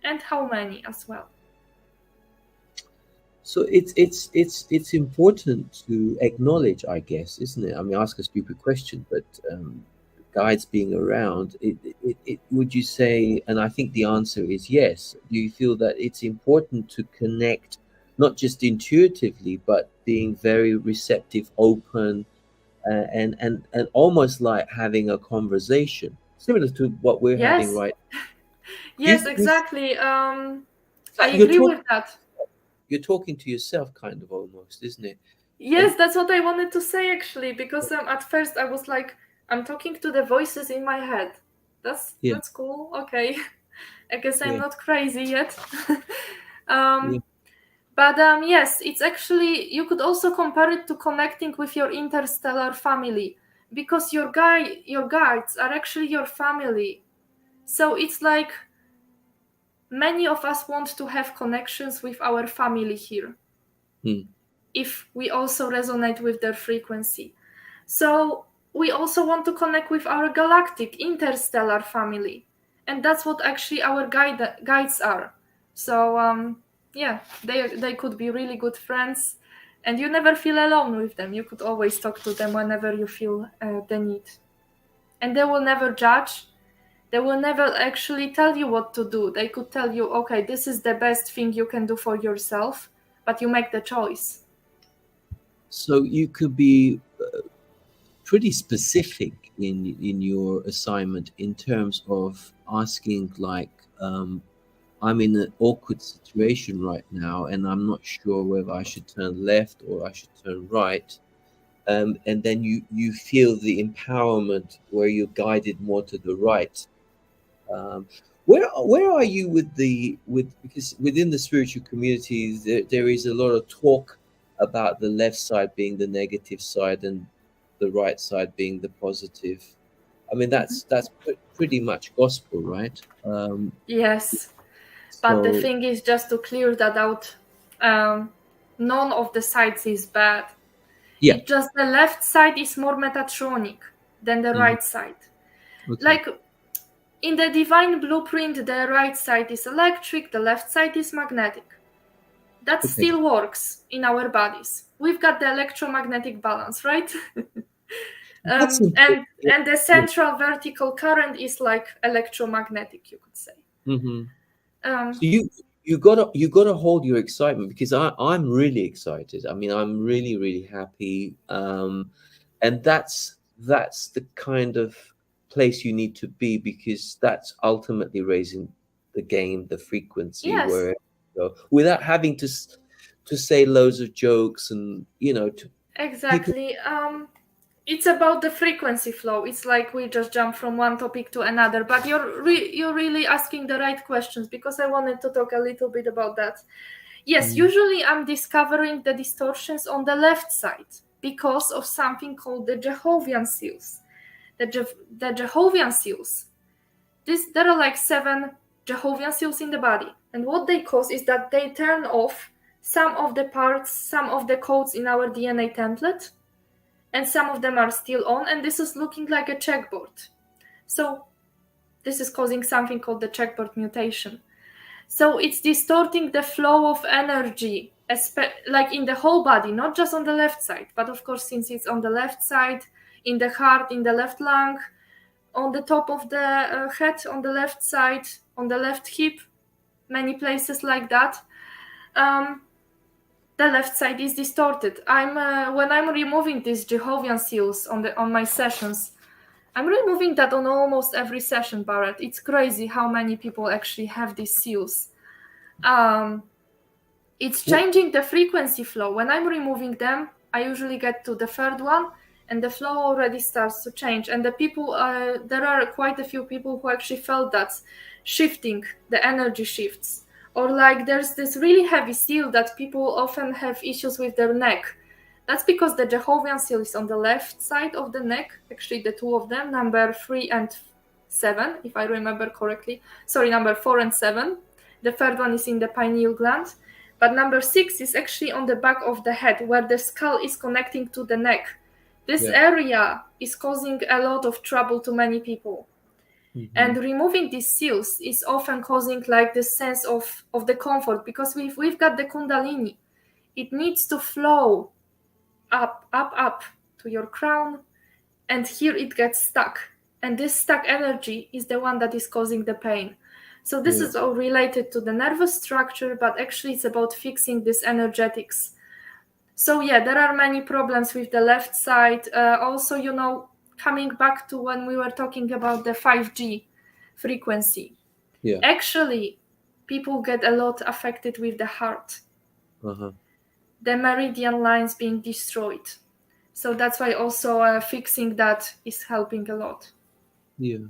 and how many as well. So it's important to acknowledge, I guess, isn't it? I mean, ask a stupid question, but guides being around, would you say, and I think the answer is yes, do you feel that it's important to connect, not just intuitively, but being very receptive, open, and almost like having a conversation, similar to what we're having right now? Yes, exactly. I You're agree with that. You're talking to yourself, kind of, almost, isn't it? Yes, that's what I wanted to say, actually, because at first I was like, I'm talking to the voices in my head. That's cool. Okay. I guess I'm not crazy yet. But yes, it's actually, you could also compare it to connecting with your interstellar family, because your guides are actually your family. So it's like many of us want to have connections with our family here, if we also resonate with their frequency. So we also want to connect with our galactic interstellar family, and that's what actually our guides are. So yeah, they could be really good friends, and you never feel alone with them. You could always talk to them whenever you feel the need, and they will never judge. They will never actually tell you what to do. They could tell you, okay, this is the best thing you can do for yourself, but you make the choice. So you could be pretty specific in your assignment in terms of asking, like, I'm in an awkward situation right now, and I'm not sure whether I should turn left or I should turn right. And then you feel the empowerment where you're guided more to the right. Where are you because within the spiritual communities there is a lot of talk about the left side being the negative side and the right side being the positive. I mean, that's pretty much gospel, right? Yes, but the thing is, just to clear that out, none of the sides is bad. Yeah. It's just the left side is more Metatronic than the right side. Okay. Like in the divine blueprint, the right side is electric, the left side is magnetic. That still works in our bodies. We've got the electromagnetic balance, right? And the central vertical current is like electromagnetic, you could say. So you gotta hold your excitement, because I'm really excited. I mean, I'm really happy, and that's the kind of place you need to be, because that's ultimately raising the game, the frequency, where you go, without having to say loads of jokes and exactly. It's about the frequency flow. It's like we just jump from one topic to another, but you're really asking the right questions, because I wanted to talk a little bit about that. Yes, usually I'm discovering the distortions on the left side because of something called the Jehovian seals. The Jehovian seals. There are like 7 Jehovian seals in the body, and what they cause is that they turn off some of the parts, some of the codes in our DNA template, and some of them are still on, and this is looking like a checkboard. So this is causing something called the checkboard mutation. So it's distorting the flow of energy, like in the whole body, not just on the left side, but of course, since it's on the left side, in the heart, in the left lung, on the top of the head, on the left side, on the left hip, many places like that. The left side is distorted. When I'm removing these Jehovian seals on my sessions, I'm removing that on almost every session, Barrett. It's crazy how many people actually have these seals. It's changing the frequency flow. When I'm removing them, I usually get to the 3rd one, and the flow already starts to change. And the people, there are quite a few people who actually felt that shifting, the energy shifts. Or like there's this really heavy seal that people often have issues with their neck. That's because the Jehovian seal is on the left side of the neck, actually the two of them, number 3 and 7, if I remember correctly. Sorry, number 4 and 7. The third one is in the pineal gland. But number 6 is actually on the back of the head, where the skull is connecting to the neck. This area is causing a lot of trouble to many people. And removing these seals is often causing like this sense of the comfort, because we've got the Kundalini. It needs to flow up to your crown, and here it gets stuck. And this stuck energy is the one that is causing the pain. So this is all related to the nervous structure, but actually it's about fixing this energetics. So yeah, there are many problems with the left side. Also, you know, coming back to when we were talking about the 5G frequency. Yeah. Actually, people get a lot affected with the heart. The meridian lines being destroyed. So that's why also fixing that is helping a lot. Yeah.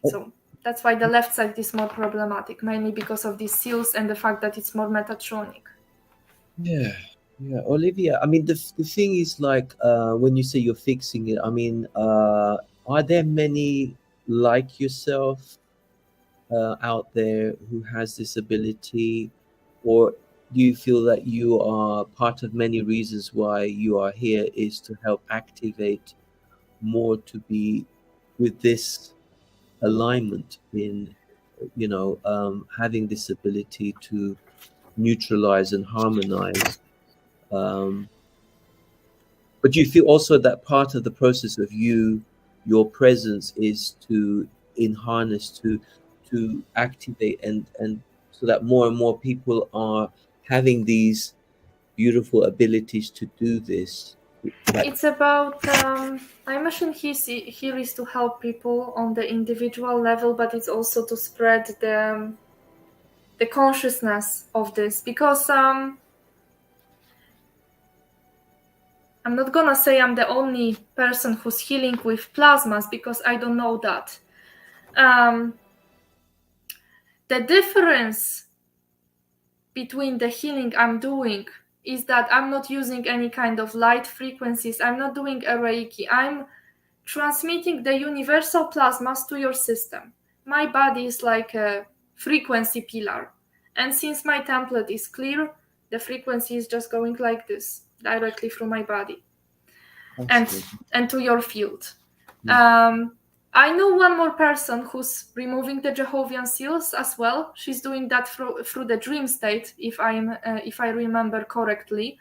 So that's why the left side is more problematic, mainly because of these seals and the fact that it's more metatronic. Yeah. Yeah, Oliwia, I mean, the thing is, like, when you say you're fixing it, I mean, are there many like yourself out there who has this ability, or do you feel that you are part of many reasons why you are here is to help activate more to be with this alignment in, you know, having this ability to neutralize and harmonize? But you feel also that part of the process of your presence is to harness, to activate, and so that more and more people are having these beautiful abilities to do this. It's about, I mentioned here is to help people on the individual level, but it's also to spread the consciousness of this, because I'm not gonna say I'm the only person who's healing with plasmas, because I don't know that. The difference between the healing I'm doing is that I'm not using any kind of light frequencies. I'm not doing a Reiki. I'm transmitting the universal plasmas to your system. My body is like a frequency pillar. And since my template is clear, the frequency is just going like this, directly through my body and to your field. I know one more person who's removing the Jehovian seals as well. She's doing that through the dream state, if I remember correctly.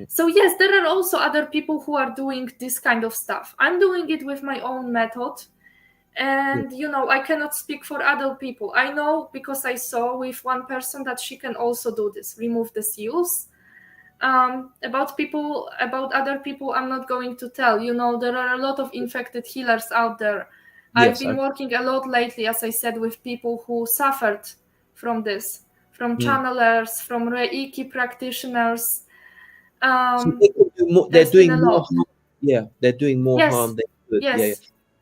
So yes, there are also other people who are doing this kind of stuff. I'm doing it with my own method, and you know, I cannot speak for other people. I know because I saw with one person that she can also do this, remove the seals. About other people, I'm not going to tell. You know, there are a lot of infected healers out there. Yes, I've been working a lot lately, as I said, with people who suffered from this, from channelers, from Reiki practitioners. So they're doing more harm. Yeah, they're doing more harm than good. Yes. Yeah.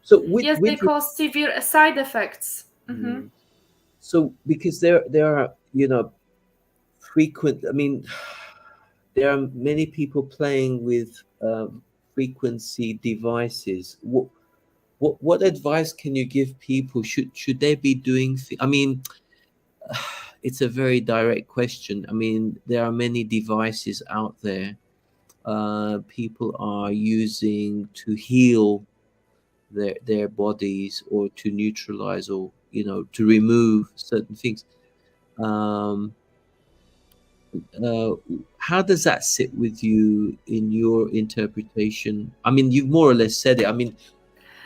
So they cause severe side effects. So because there are, you know, frequent. I mean, there are many people playing with frequency devices. What advice can you give people? Should they be doing? I mean, it's a very direct question. I mean, there are many devices out there people are using to heal their bodies, or to neutralize, or, you know, to remove certain things. How does that sit with you in your interpretation? I mean, you've more or less said it. I mean,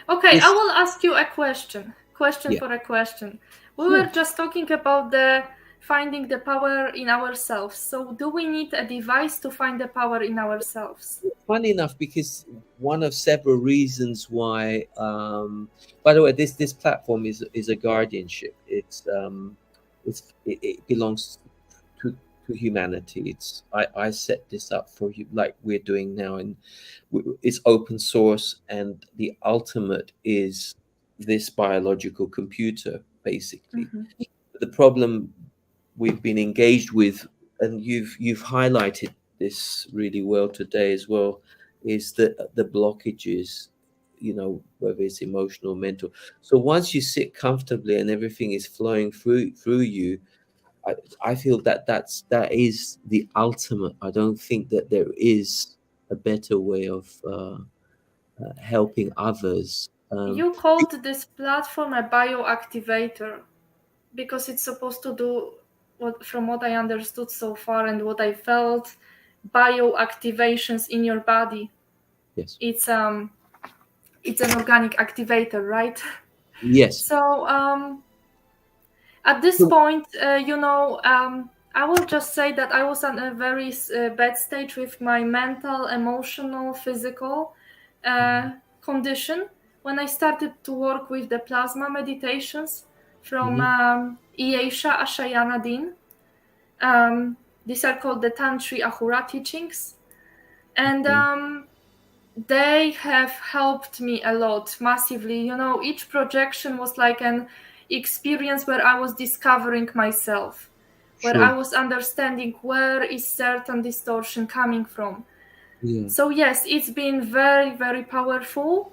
okay, I will ask you a question for a question. We were just talking about the finding the power in ourselves. So do we need a device to find the power in ourselves? Funny enough, because one of several reasons why, by the way, this platform is a guardianship. It belongs to humanity. I set this up for you like we're doing now, and it's open source, and the ultimate is this biological computer, basically. Mhm. The problem we've been engaged with, and you've highlighted this really well today as well, is the blockages, whether it's emotional, mental. So once you sit comfortably and everything is flowing through you, I feel that is the ultimate. I don't think that there is a better way of helping others. You called this platform a bioactivator because it's supposed to do what, from what I understood so far and what I felt, bioactivations in your body. Yes. It's an organic activator, right? Yes. So at this point, I will just say that I was on a very bad stage with my mental, emotional, physical condition when I started to work with the plasma meditations from Oliwia Ezayana. These are called the Tantri Ahura teachings. And they have helped me a lot, massively. Each projection was like an experience where I was discovering myself, where I was understanding where is certain distortion coming from. Yeah. So yes, it's been very, very powerful.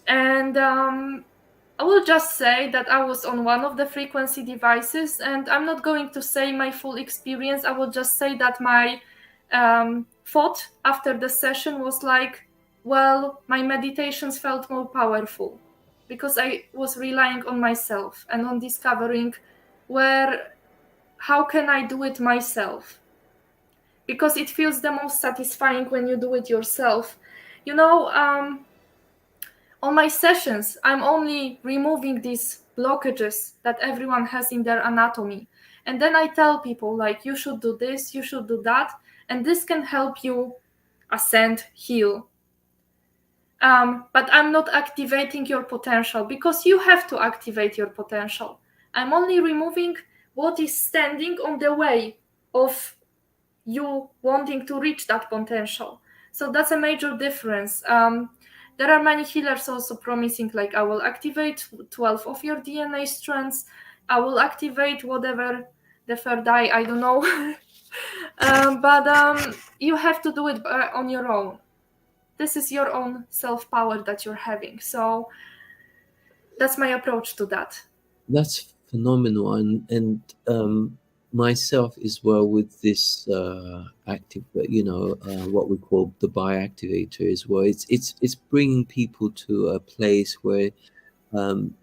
And I will just say that I was on one of the frequency devices, and I'm not going to say my full experience. I will just say that my thought after the session was like, well, my meditations felt more powerful because I was relying on myself and on discovering how can I do it myself? Because it feels the most satisfying when you do it yourself. On my sessions, I'm only removing these blockages that everyone has in their anatomy. And then I tell people, like, you should do this, you should do that, and this can help you ascend, heal. But I'm not activating your potential because you have to activate your potential. I'm only removing what is standing on the way of you wanting to reach that potential. So that's a major difference. There are many healers also promising, like, I will activate 12 of your DNA strands. I will activate whatever the third eye, I don't know. But you have to do it on your own. This is your own self-power that you're having. So that's my approach to that. That's phenomenal, and myself as well with this active, what we call the bioactivator as well. It's bringing people to a place where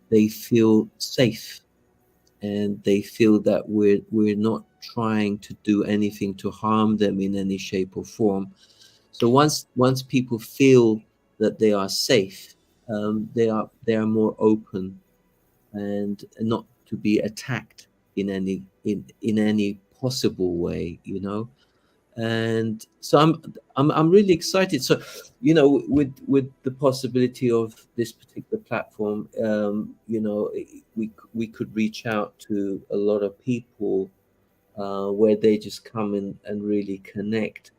they feel safe, and they feel that we're not trying to do anything to harm them in any shape or form. So once people feel that they are safe, they are more open and not to be attacked in any possible way, and so I'm really excited. So with the possibility of this particular platform, we could reach out to a lot of people where they just come in and really connect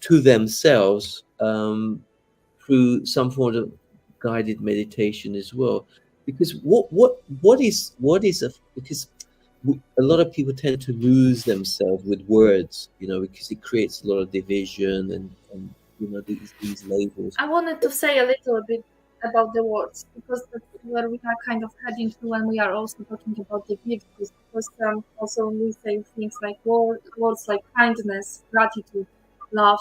to themselves through some form of guided meditation as well. Because because a lot of people tend to lose themselves with words, because it creates a lot of division and these labels. I wanted to say a little bit about the words, because that's where we are kind of heading to when we are also talking about the gifts. Because also we say things like words like kindness, gratitude, love,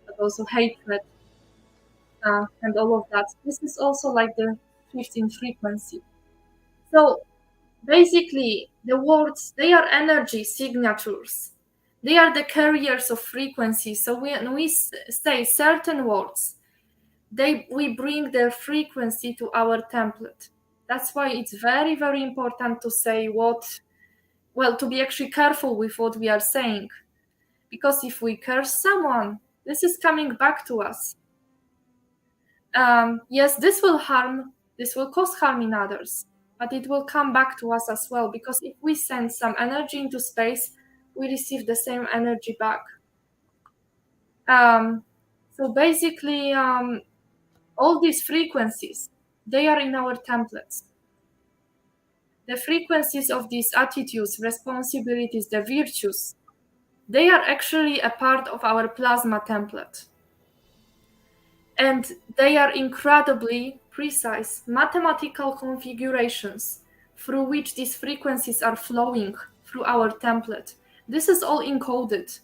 but also hatred, and all of that. This is also like the shift in frequency. So basically, the words, they are energy signatures. They are the carriers of frequency. So when we say certain words, we bring their frequency to our template. That's why it's very, very important to say to be actually careful with what we are saying. Because if we curse someone, this is coming back to us. Yes, this will cause harm in others, but it will come back to us as well. Because if we send some energy into space, we receive the same energy back. So basically, all these frequencies, they are in our templates. The frequencies of these attitudes, responsibilities, the virtues, they are actually a part of our plasma template. And they are incredibly precise mathematical configurations through which these frequencies are flowing through our template. This is all encoded.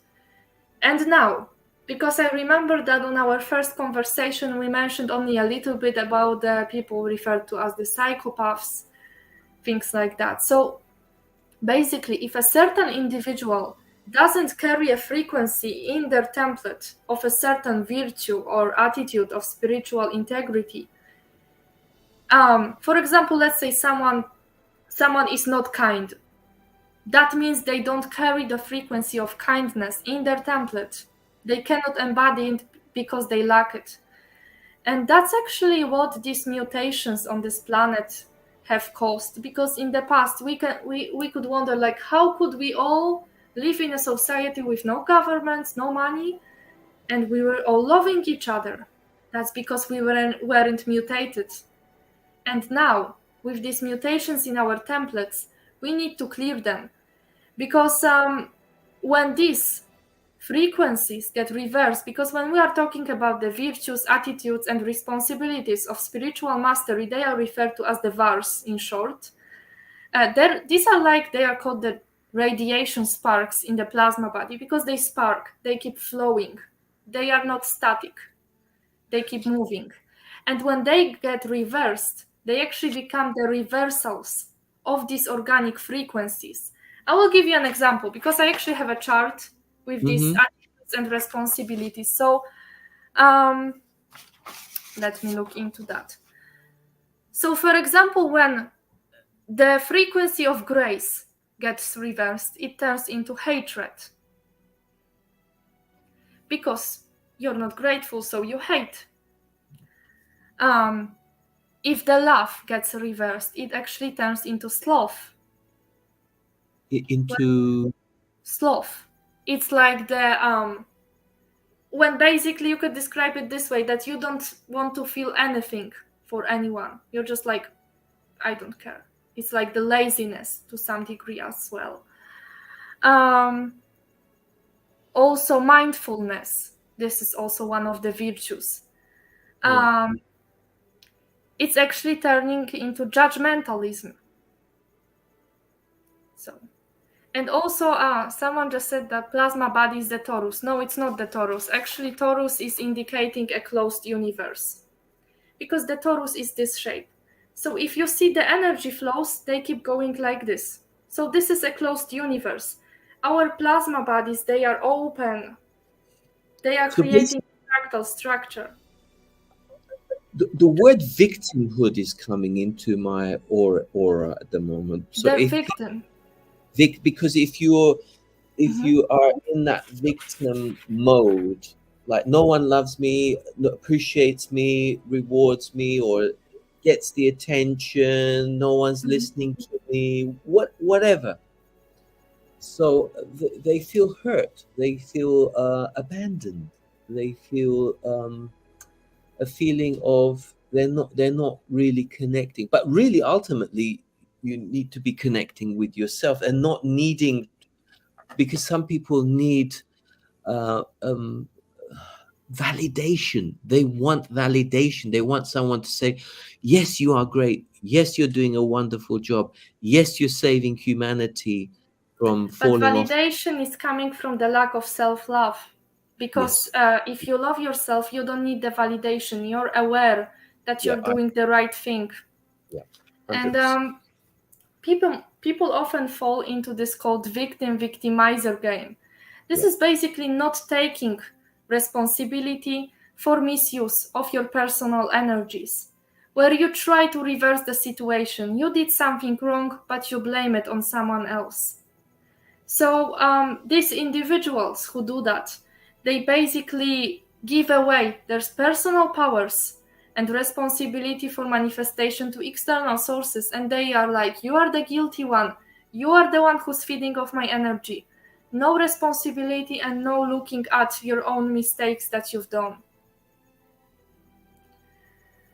And now, because I remember that on our first conversation, we mentioned only a little bit about the people referred to as the psychopaths, things like that. So basically, if a certain individual doesn't carry a frequency in their template of a certain virtue or attitude of spiritual integrity, for example, let's say someone is not kind. That means they don't carry the frequency of kindness in their template. They cannot embody it because they lack it. And that's actually what these mutations on this planet have caused. Because in the past, we could wonder, like, how could we all live in a society with no governments, no money, and we were all loving each other? That's because we weren't mutated. And now, with these mutations in our templates, we need to clear them. Because when these frequencies get reversed, because when we are talking about the virtues, attitudes, and responsibilities of spiritual mastery, they are referred to as the VARs in short. These are called the radiation sparks in the plasma body because they spark, they keep flowing. They are not static. They keep moving. And when they get reversed, they actually become the reversals of these organic frequencies. I will give you an example because I actually have a chart with these attitudes and responsibilities. So let me look into that. So for example, when the frequency of grace gets reversed, it turns into hatred. Because you're not grateful, so you hate. If the love gets reversed, it actually turns into sloth. Sloth. It's like the when basically you could describe it this way, that you don't want to feel anything for anyone. You're just like, I don't care. It's like the laziness to some degree as well. Also mindfulness. This is also one of the virtues. It's actually turning into judgmentalism. So, and also someone just said that plasma body is the torus. No, it's not the torus. Actually, torus is indicating a closed universe because the torus is this shape. So if you see the energy flows, they keep going like this. So this is a closed universe. Our plasma bodies, they are open. They are creating a fractal structure. The word victimhood is coming into my aura at the moment. So the victim. Because if you are in that victim mode, like no one loves me, appreciates me, rewards me, or gets the attention, no one's listening to me, whatever. So they feel hurt, they feel abandoned, they feel a feeling of they're not really connecting. But really, ultimately, you need to be connecting with yourself and not needing, because some people need validation. They want validation. They want someone to say, yes, you are great. Yes, you're doing a wonderful job. Yes, you're saving humanity from falling off. But validation is coming from the lack of self-love. Because if you love yourself, you don't need the validation. You're aware that you're doing the right thing. Yeah. And people often fall into this called victim-victimizer game. This is basically not taking responsibility for misuse of your personal energies, where you try to reverse the situation. You did something wrong, but you blame it on someone else. So these individuals who do that, they basically give away their personal powers and responsibility for manifestation to external sources. And they are like, you are the guilty one. You are the one who's feeding off my energy. no responsibility and no looking at your own mistakes that you've done.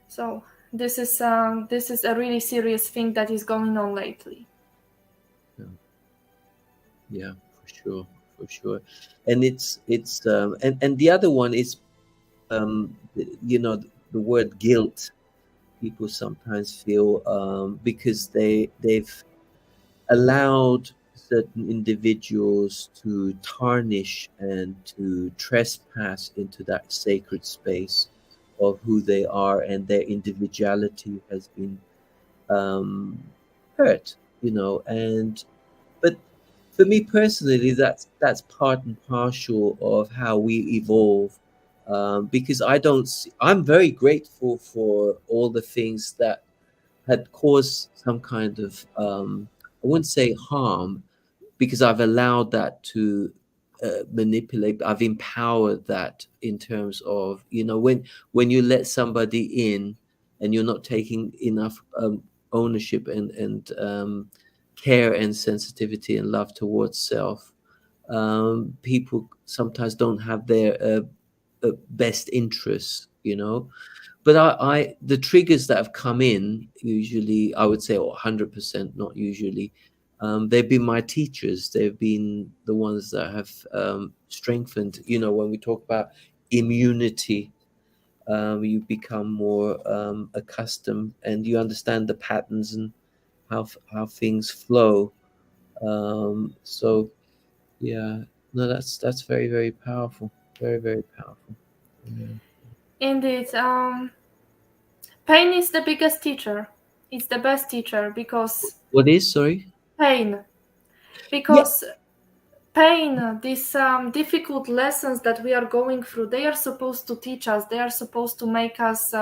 So this is a really serious thing that is going on lately. Yeah, for sure. And it's and the other one is, you know, the word guilt. People sometimes feel because they've allowed certain individuals to tarnish and to trespass into that sacred space of who they are, and their individuality has been hurt, you know. And but for me personally, that's part and parcel of how we evolve, because I don't see, I'm very grateful for all the things that had caused some kind of I wouldn't say harm, because I've allowed that to manipulate. I've empowered that in terms of, you know, when you let somebody in and you're not taking enough ownership and care and sensitivity and love towards self, people sometimes don't have their best interests, you know. But I the triggers that have come in, usually I would say, or 100%, not usually, they've been my teachers. They've been the ones that have strengthened, you know, when we talk about immunity, you become more accustomed, and you understand the patterns and how things flow. So yeah, no, that's very, very powerful. Very, very powerful. Yeah. Indeed, pain is the biggest teacher. It's the best teacher, because What is, sorry? pain, Yeah. because pain, these difficult lessons that we are going through, they are supposed to teach us. They are supposed to make us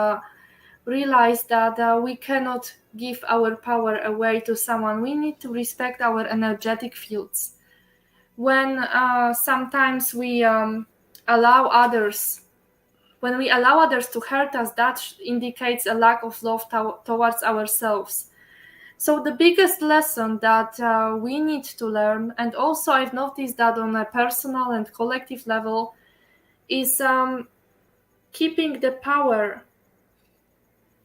realize that we cannot give our power away to someone. We need to respect our energetic fields. When sometimes we allow others, when we allow others to hurt us, that indicates a lack of love towards ourselves. So the biggest lesson that we need to learn, and also I've noticed that on a personal and collective level, is keeping the power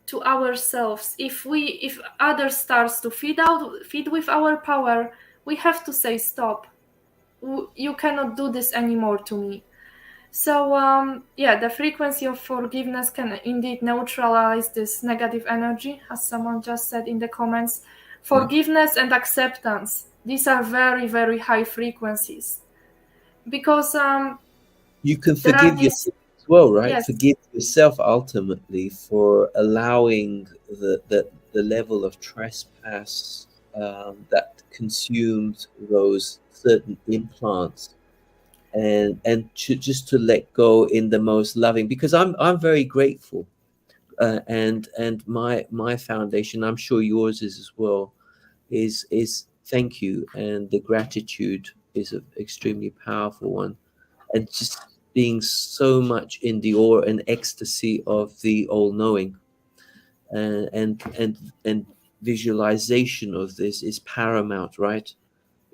to ourselves. If others starts to feed with our power, we have to say stop. You cannot do this anymore to me. So yeah, the frequency of forgiveness can indeed neutralize this negative energy, as someone just said in the comments. Forgiveness and acceptance, these are very, very high frequencies, because you can there are forgive these, yourself as well, right? yes, Forgive yourself ultimately for allowing the level of trespass that consumed those certain implants, and just to let go in the most loving. Because I'm very grateful, and my foundation, I'm sure yours is as well, is thank you, and the gratitude is an extremely powerful one, and just being so much in the awe and ecstasy of the all-knowing, and visualization of this is paramount, right?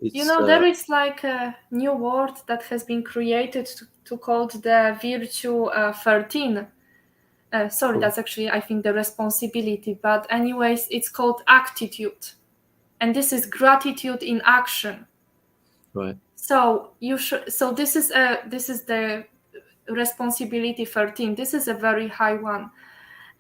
you It's know, there is like a new word that has been created to call the virtue 13. Sorry, cool. that's actually, I think, the responsibility. But anyways, it's called attitude. And this is gratitude in action. Right. So you should. So this is the responsibility 13. This is a very high one,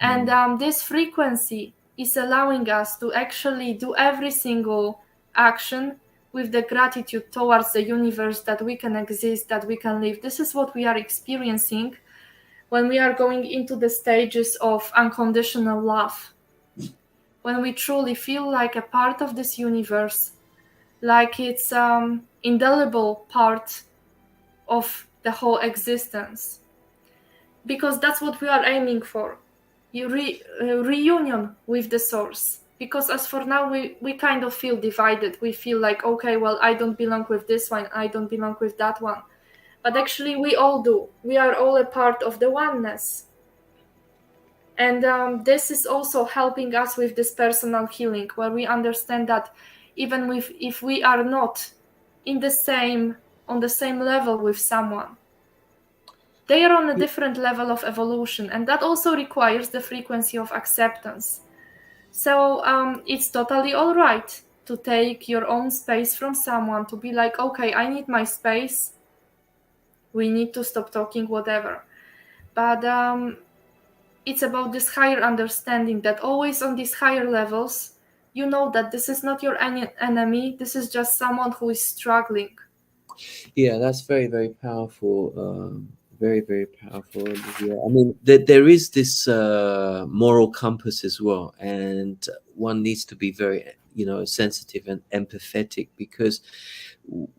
and this frequency is allowing us to actually do every single action with the gratitude towards the universe, that we can exist, that we can live. This is what we are experiencing when we are going into the stages of unconditional love, when we truly feel like a part of this universe, like it's indelible part of the whole existence, because that's what we are aiming for. Reunion with the source, because as for now we kind of feel divided. We feel like, okay, well, I don't belong with this one, I don't belong with that one, but actually we all do. We are all a part of the oneness, and this is also helping us with this personal healing, where we understand that even if we are not in the same on the same level with someone. They are on a different level of evolution, and that also requires the frequency of acceptance. So it's totally all right to take your own space from someone, to be like, okay, I need my space, we need to stop talking, whatever. But it's about this higher understanding that always on these higher levels, you know that this is not your enemy, this is just someone who is struggling. Yeah, that's very, very powerful. Very, very powerful. Olivia. I mean, there is this moral compass as well, and one needs to be very, sensitive and empathetic, because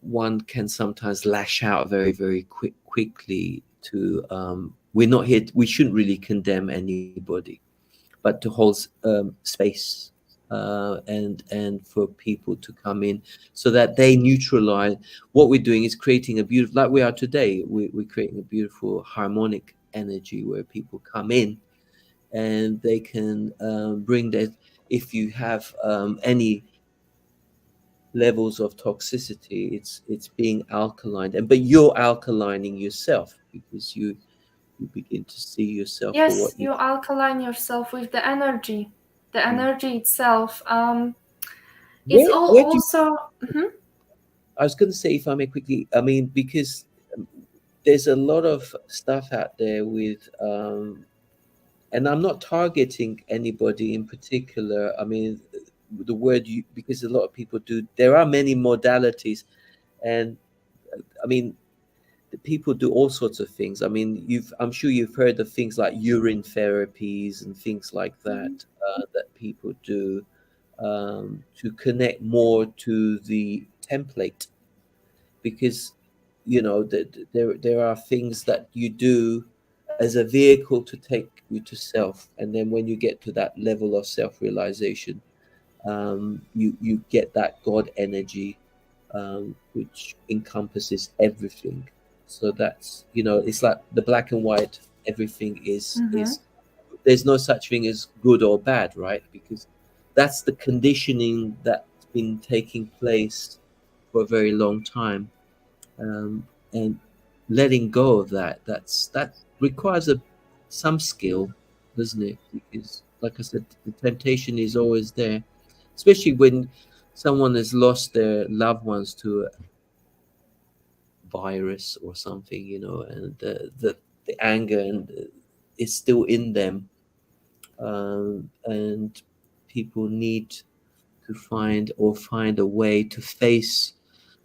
one can sometimes lash out very, very quickly. To we're not here. We shouldn't really condemn anybody, but to hold space, and for people to come in so that they neutralize. What we're doing is creating a beautiful, like we are today, we're creating a beautiful harmonic energy where people come in and they can bring that. If you have any levels of toxicity, it's being alkalined, and but you're alkalining yourself, because you begin to see yourself for Yes, what you. you alkaline yourself with the energy itself. It's Where do you, also Mhm. I was going to say, if I may quickly, I mean, because there's a lot of stuff out there with, and I'm not targeting anybody in particular. I mean, the word you, because a lot of people do, there are many modalities, and I mean, the people do all sorts of things. I mean, I'm sure you've heard of things like urine therapies and things like that, that people do, to connect more to the template, because there are things that you do as a vehicle to take you to self, and then when you get to that level of self-realization, you get that God energy, which encompasses everything. So that's, it's like the black and white. Everything is there's no such thing as good or bad, right? Because that's the conditioning that's been taking place for a very long time, and letting go of that requires some skill, doesn't it? Because, like I said, the temptation is always there, especially when someone has lost their loved ones to a virus or something, and the anger and is still in them, and people need to find a way to face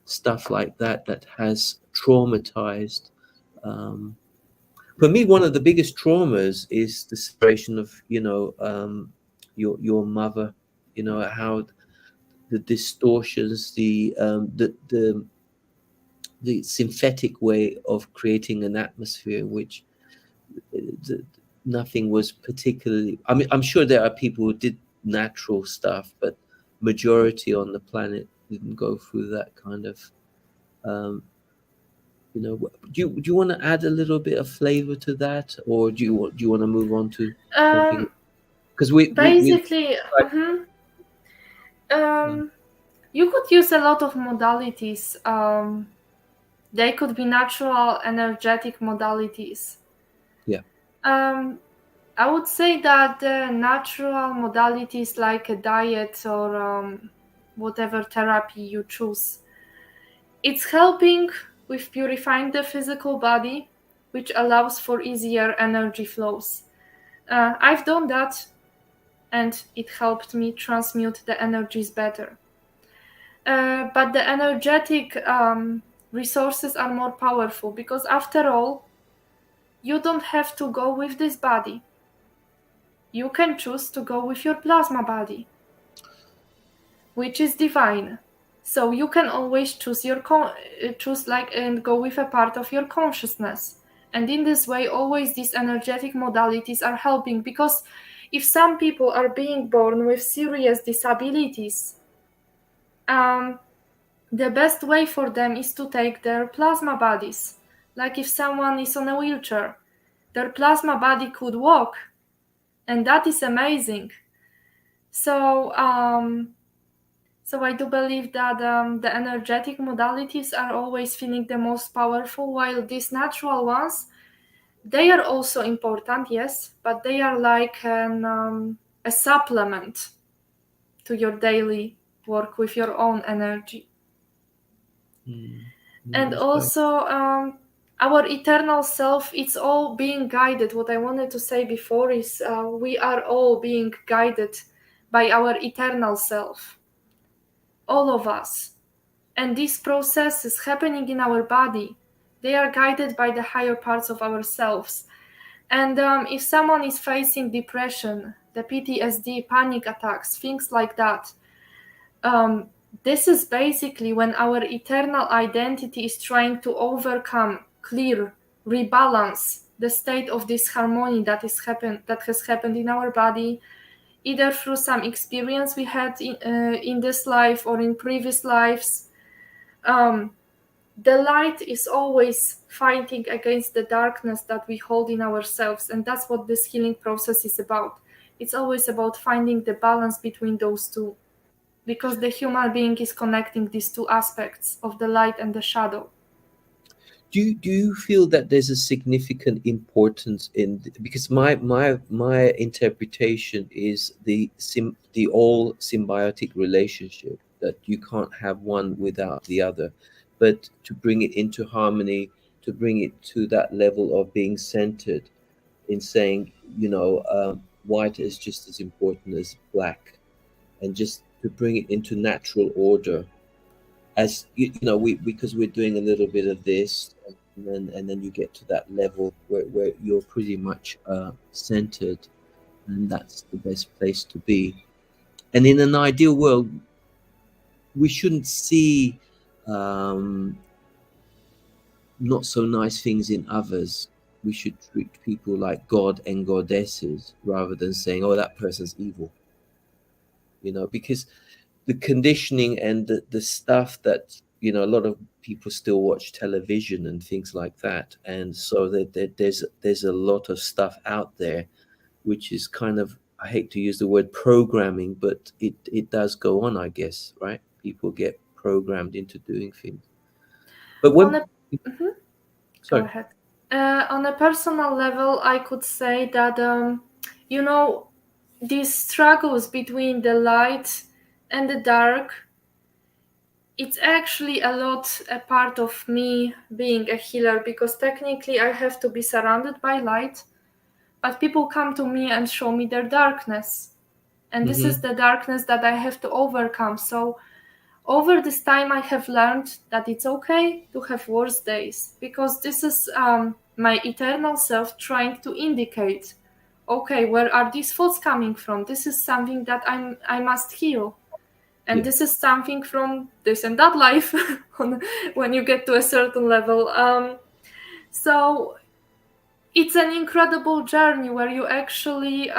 stuff like that has traumatized. Um, for me, one of the biggest traumas is the separation of, your mother. How the distortions, the synthetic way of creating an atmosphere in which the, nothing was particularly. I mean, I'm sure there are people who did natural stuff, but majority on the planet didn't go through that kind of. Um, do you want to add a little bit of flavor to that, or do you want to move on to something? um, Because we Basically, you could use a lot of modalities. They could be natural, energetic modalities. Yeah. I would say that the natural modalities like a diet or whatever therapy you choose, it's helping with purifying the physical body, which allows for easier energy flows. I've done that, and it helped me transmute the energies better. But the energetic resources are more powerful, because after all, you don't have to go with this body. You can choose to go with your plasma body, which is divine. So you can always choose and go with a part of your consciousness. And in this way, always these energetic modalities are helping, because if some people are being born with serious disabilities, the best way for them is to take their plasma bodies. Like if someone is on a wheelchair, their plasma body could walk, and that is amazing. So So I do believe that the energetic modalities are always feeling the most powerful, while these natural ones, they are also important, yes, but they are like a supplement to your daily work with your own energy. And also our eternal self, it's all being guided. What I wanted to say before is we are all being guided by our eternal self, all of us. And this process is happening in our body. They are guided by the higher parts of ourselves. And if someone is facing depression, the PTSD, panic attacks, things like that, this is basically when our eternal identity is trying to overcome, clear, rebalance the state of disharmony that has happened in our body, either through some experience we had in this life or in previous lives. The light is always fighting against the darkness that we hold in ourselves, and that's what this healing process is about. It's always about finding the balance between those two, because the human being is connecting these two aspects of the light and the shadow. Do you feel that there's a significant importance in because my interpretation is the all symbiotic relationship, that you can't have one without the other, but to bring it into harmony, to bring it to that level of being centered in saying, white is just as important as black, and just to bring it into natural order, as we, because we're doing a little bit of this, and then you get to that level where you're pretty much centered, and that's the best place to be. And in an ideal world, we shouldn't see not so nice things in others. We should treat people like god and goddesses, rather than saying, oh, that person's evil, because the conditioning and the stuff that a lot of people still watch television and things like that, and so there's a lot of stuff out there which is kind of, I hate to use the word programming, but it does go on, I guess, right? People get programmed into doing things. But when Go ahead. On a personal level, I could say that these struggles between the light and the dark, it's actually a part of me being a healer, because technically I have to be surrounded by light, but people come to me and show me their darkness, and this is the darkness that I have to overcome. So over this time, I have learned that it's okay to have worse days, because this is my eternal self trying to indicate, okay, where are these thoughts coming from? This is something that I must heal. And this is something from this and that life when you get to a certain level. So it's an incredible journey where you actually,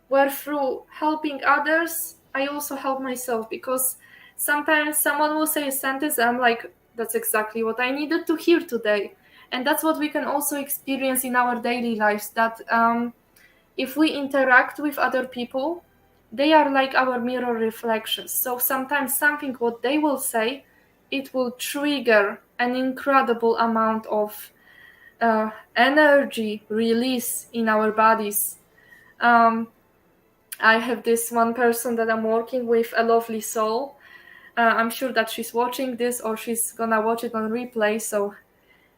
where through helping others, I also help myself, because sometimes someone will say a sentence and I'm like, that's exactly what I needed to hear today. And that's what we can also experience in our daily lives, that if we interact with other people, they are like our mirror reflections. So sometimes something what they will say, it will trigger an incredible amount of energy release in our bodies. I have this one person that I'm working with, a lovely soul. I'm sure that she's watching this, or she's gonna watch it on replay, so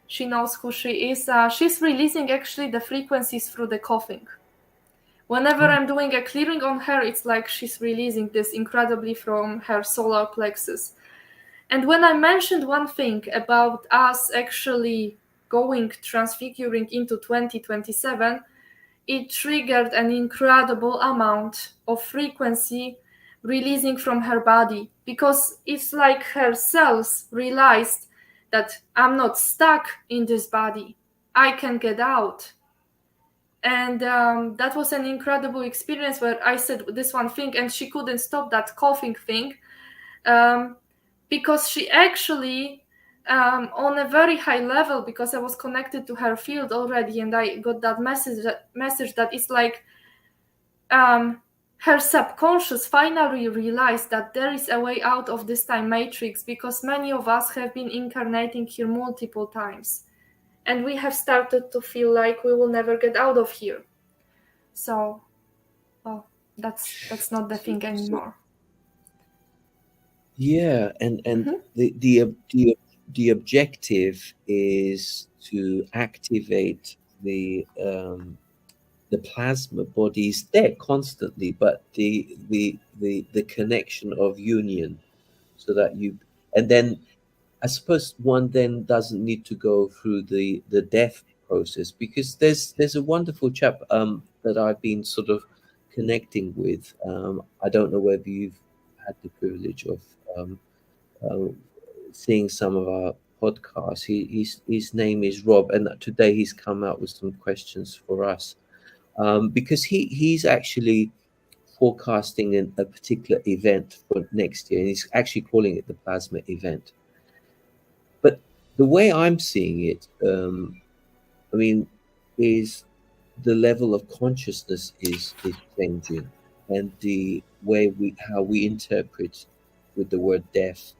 she knows who she is. She's releasing actually the frequencies through the coughing. Whenever I'm doing a clearing on her, it's like she's releasing this incredibly from her solar plexus. And when I mentioned one thing about us actually transfiguring into 2027, it triggered an incredible amount of frequency releasing from her body, because it's like her cells realized that I'm not stuck in this body, I can get out. And that was an incredible experience, where I said this one thing and she couldn't stop that coughing thing, because she actually, on a very high level, because I was connected to her field already, and I got that message that it's like, her her subconscious finally realized that there is a way out of this time matrix, because many of us have been incarnating here multiple times, and we have started to feel like we will never get out of here. So, well, that's not the thing anymore. Yeah, and the objective is to activate the plasma bodies. They're constantly, but the connection of union, so that you, and then I suppose one then doesn't need to go through the death process, because there's a wonderful chap that I've been sort of connecting with. I don't know whether you've had the privilege of uh, seeing some of our podcasts. His name is Rob, and today he's come out with some questions for us, because he's actually forecasting a particular event for next year, and he's actually calling it the plasma event. But the way I'm seeing it, I mean, is the level of consciousness is changing, and the way how we interpret with the word death,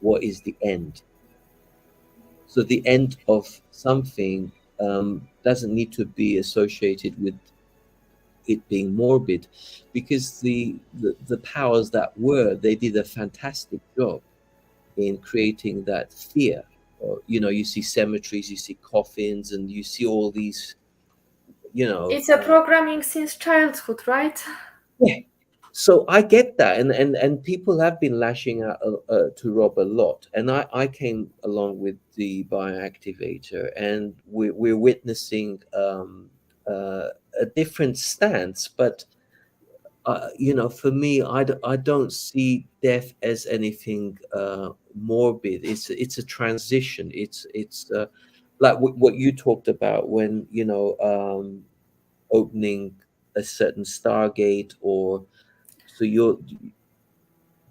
what is the end? So the end of something doesn't need to be associated with it being morbid, because the powers that were, they did a fantastic job in creating that fear. You see cemeteries, you see coffins, and you see all these, It's a programming since childhood, right? Yeah. So I get that, and people have been lashing out to Rob a lot, and I came along with the bioactivator, and we're witnessing a different stance. But for me, I don't see death as anything morbid. It's a transition. It's like what you talked about when opening a certain Stargate, or so do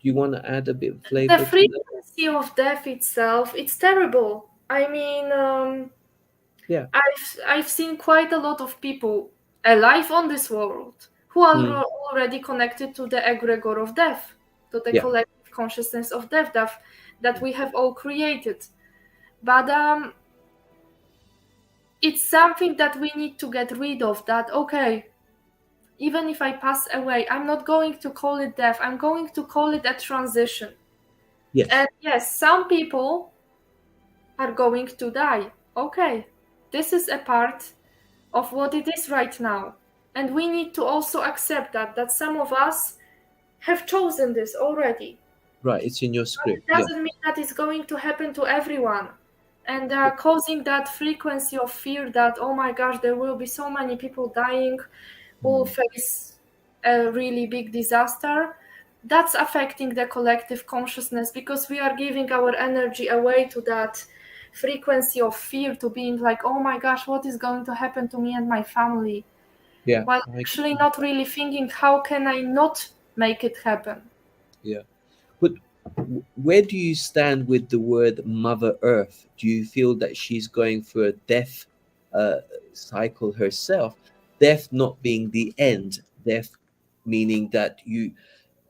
you want to add a bit of The flavor to that? frequency of death itself, it's terrible. I mean, Yeah. I've seen quite a lot of people alive on this world who are Mm. already connected to the egregor of death, to the Yeah. collective consciousness of death that we have all created. But it's something that we need to get rid of. That, okay, even if I pass away, I'm not going to call it death. I'm going to call it a transition. Yes. And yes, some people are going to die. Okay, this is a part of what it is right now. And we need to also accept that some of us have chosen this already. Right. It's in your script. But it doesn't mean that it's going to happen to everyone. And causing that frequency of fear that, oh my gosh, there will be so many people dying, will face a really big disaster. That's affecting the collective consciousness, because we are giving our energy away to that frequency of fear, to being like, oh my gosh, what is going to happen to me and my family? Yeah. While actually not really thinking, how can I not make it happen? Yeah. But where do you stand with the word Mother Earth? Do you feel that she's going through a death cycle herself? Death not being the end, death meaning that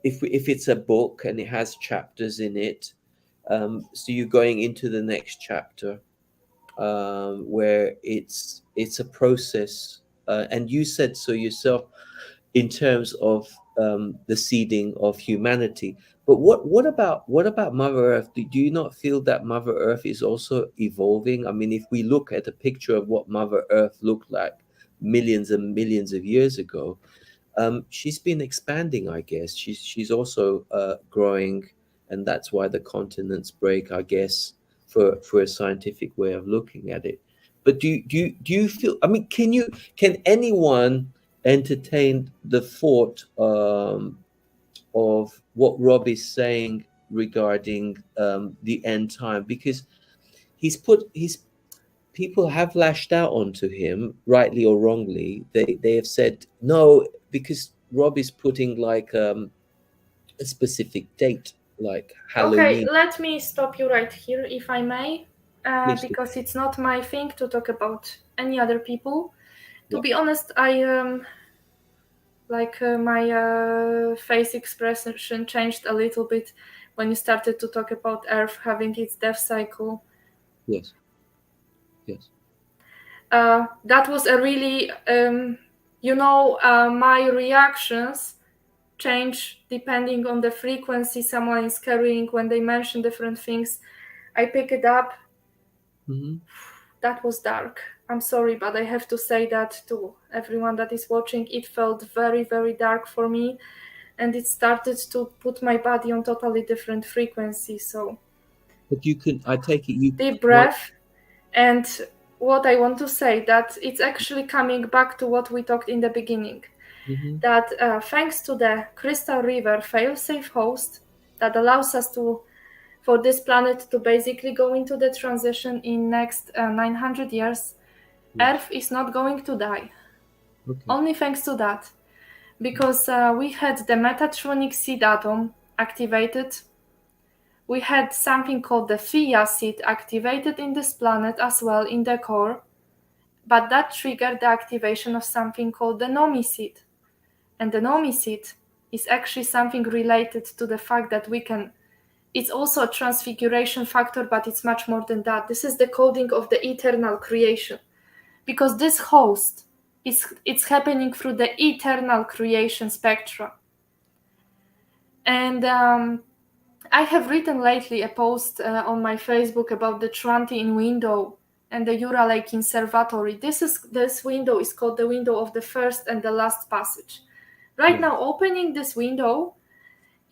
if it's a book and it has chapters in it, so you're going into the next chapter, where it's a process, and you said so yourself, in terms of the seeding of humanity. But what about Mother Earth? Do you not feel that Mother Earth is also evolving? I mean, if we look at a picture of what Mother Earth looked like millions and millions of years ago, she's been expanding, I guess. She's also growing, and that's why the continents break, I guess, for a scientific way of looking at it. But do you feel? I mean, can anyone entertain the thought of what Rob is saying regarding the end time? Because he's people have lashed out onto him, rightly or wrongly. They have said no, because Rob is putting like a specific date, like Okay, Halloween. let me stop you right here, if I may, Please do. because it's not my thing to talk about any other people. To Yeah. be honest, Like my face expression changed a little bit when you started to talk about Earth having its death cycle. Yes. Yes. That was a really, my reactions change depending on the frequency someone is carrying when they mention different things. I pick it up. Mm-hmm. That was dark. I'm sorry, but I have to say that to everyone that is watching. It felt very, very dark for me, and it started to put my body on totally different frequency. So But you can, I take it, you deep breath. And what I want to say, that it's actually coming back to what we talked in the beginning. Mm-hmm. That thanks to the Crystal River fail-safe host that allows us for this planet to basically go into the transition in next 900 years, Yes. Earth is not going to die. Okay. Only thanks to that. Because we had the Metatronic seed atom activated. We had something called the Theia seed activated in this planet as well in the core. But that triggered the activation of something called the Nomi seed. And the Nomi seed is actually something related to the fact that it's also a transfiguration factor, but it's much more than that. This is the coding of the eternal creation. Because this host, it's happening through the eternal creation spectra. And I have written lately a post on my Facebook about the Trantian window and the Jura Lake Conservatory. This window is called the window of the first and the last passage. Right now, opening this window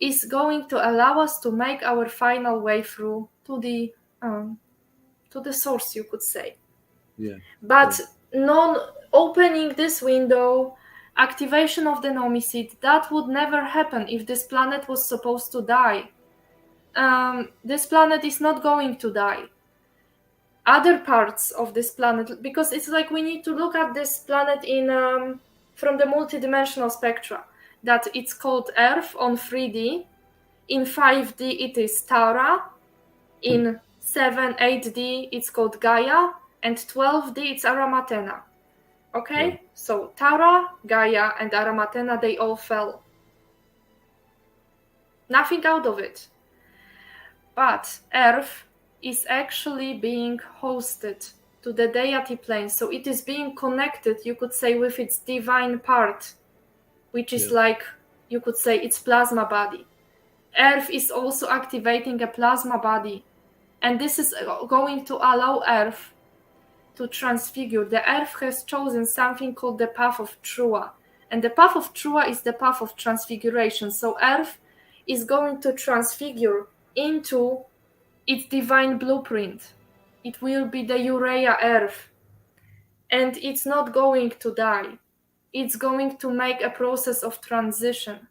is going to allow us to make our final way through to the source, you could say. Yeah. But non-opening this window, activation of the Nomi seed, that would never happen if this planet was supposed to die. This planet is not going to die. Other parts of this planet, because it's like we need to look at this planet in from the multidimensional spectra, that it's called Earth on 3D. In 5D, it is Tara. In 7, 8D, it's called Gaia. And 12D, it's Aramatena. Okay? Yeah. So Tara, Gaia, and Aramatena, they all fell. Nothing out of it. But Earth is actually being hosted to the deity plane. So it is being connected, you could say, with its divine part, which is like, you could say, its plasma body. Earth is also activating a plasma body. And this is going to allow Earth to transfigure. The Earth has chosen something called the path of Trua. And the path of Trua is the path of transfiguration. So Earth is going to transfigure into its divine blueprint. It will be the Urea Earth. And it's not going to die. It's going to make a process of transition.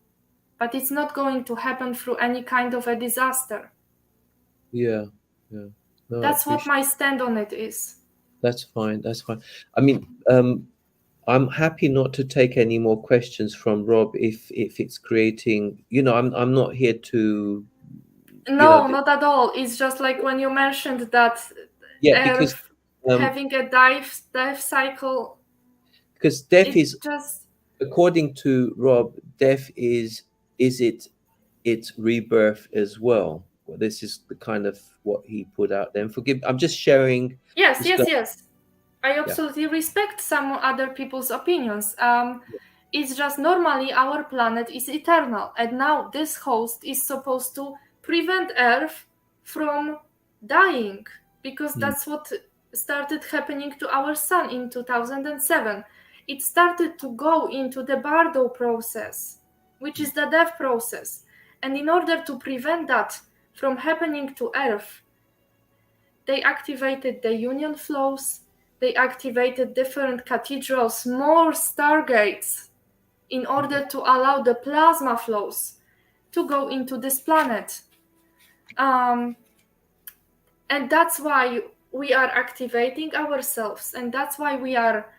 But it's not going to happen through any kind of a disaster. Yeah. Yeah. No, That's what my stand on it is. That's fine. That's fine. I mean, I'm happy not to take any more questions from Rob if it's creating. I'm not here to. No, not at all. It's just like when you mentioned that. Yeah, because having a death cycle. Because death is just, according to Rob, death is its rebirth as well. Well, this is the kind of what he put out there. And forgive, I'm just sharing. Yes. I absolutely respect some other people's opinions. It's just normally our planet is eternal, and now this host is supposed to prevent Earth from dying, because that's what started happening to our sun in 2007. It started to go into the Bardo process, which is the death process. And in order to prevent that from happening to Earth, they activated the union flows, they activated different cathedrals, more stargates, in order to allow the plasma flows to go into this planet. And that's why we are activating ourselves, and that's why we are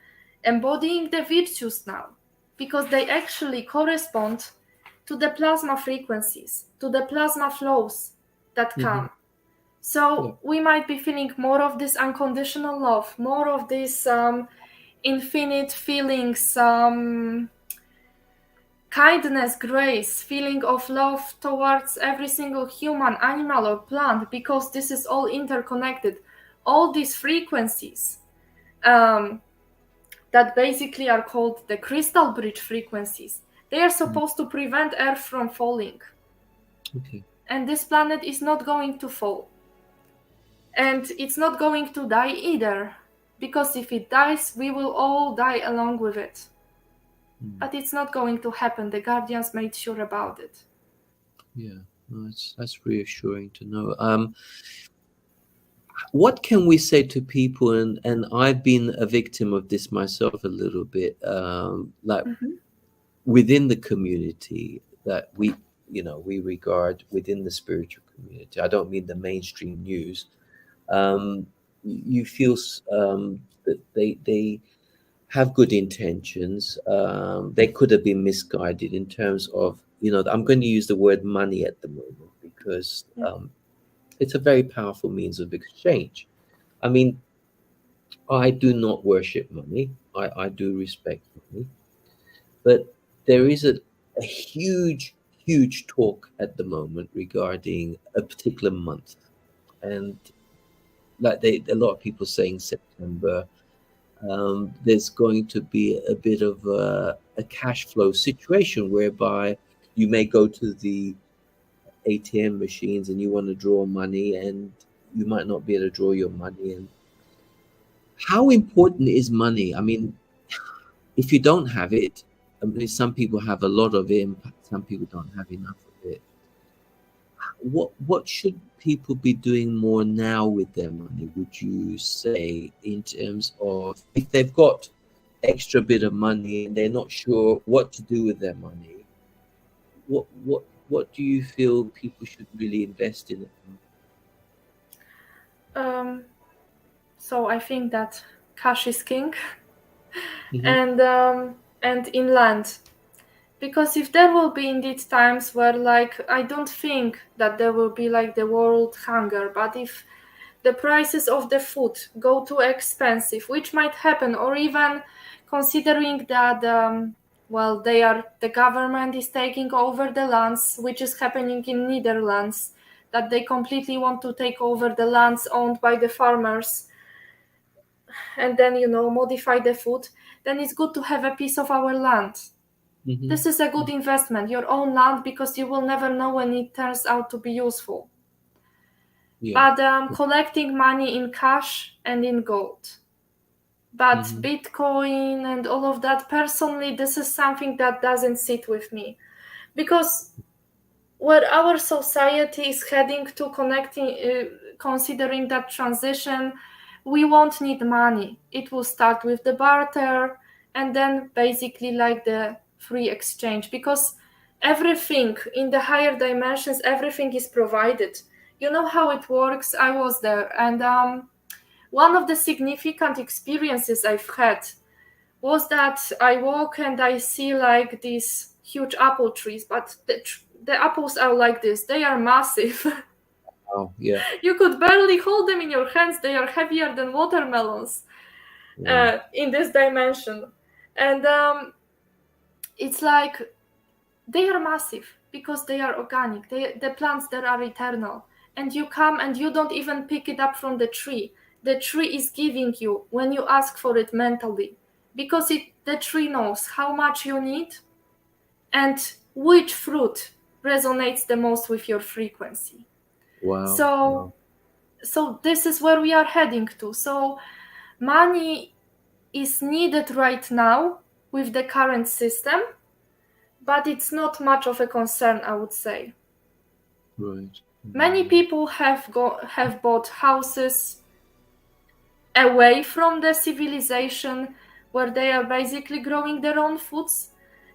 embodying the virtues now, because they actually correspond to the plasma frequencies, to the plasma flows that come. So we might be feeling more of this unconditional love, more of this infinite feelings, kindness, grace, feeling of love towards every single human, animal, or plant, because this is all interconnected. All these frequencies that basically are called the crystal bridge frequencies, they are supposed to prevent Earth from falling. Okay. And this planet is not going to fall. And it's not going to die either, because if it dies, we will all die along with it. But it's not going to happen. The Guardians made sure about it. Yeah, no, that's reassuring to know. What can we say to people, and I've been a victim of this myself a little bit, like within the community that we regard within the spiritual community. I don't mean the mainstream news. You feel that they have good intentions. They could have been misguided in terms of, I'm going to use the word money at the moment because it's a very powerful means of exchange. I mean, I do not worship money. I do respect money. But there is a huge, huge talk at the moment regarding a particular month. And like a lot of people saying September, there's going to be a bit of a cash flow situation whereby you may go to the ATM machines and you want to draw money and you might not be able to draw your money. And how important is money? I mean, if you don't have it, I mean, some people have a lot of it and some people don't have enough of it. What should people be doing more now with their money, would you say, in terms of if they've got extra bit of money and they're not sure what to do with their money? What do you feel people should really invest in it? So I think that cash is king, and in land, because if there will be indeed times where, like, I don't think that there will be like the world hunger, but if the prices of the food go too expensive, which might happen, or even considering that the government is taking over the lands, which is happening in Netherlands, that they completely want to take over the lands owned by the farmers and then modify the food, then it's good to have a piece of our land. This is a good investment, your own land, because you will never know when it turns out to be useful. But collecting money in cash and in gold. But Bitcoin and all of that, personally, this is something that doesn't sit with me. Because where our society is heading to, considering that transition, we won't need money. It will start with the barter and then basically like the free exchange, because everything in the higher dimensions, everything is provided. You know how it works. I was there, and one of the significant experiences I've had was that I walk and I see like these huge apple trees, but the apples are like this. They are massive. Oh, yeah. You could barely hold them in your hands. They are heavier than watermelons in this dimension. And it's like they are massive because they are organic. The plants there are eternal. And you come and you don't even pick it up from the tree. The tree is giving you when you ask for it mentally, because the tree knows how much you need and which fruit resonates the most with your frequency. Wow. So this is where we are heading to. So money is needed right now with the current system, but it's not much of a concern, I would say. Right. Many people have bought houses away from the civilization, where they are basically growing their own foods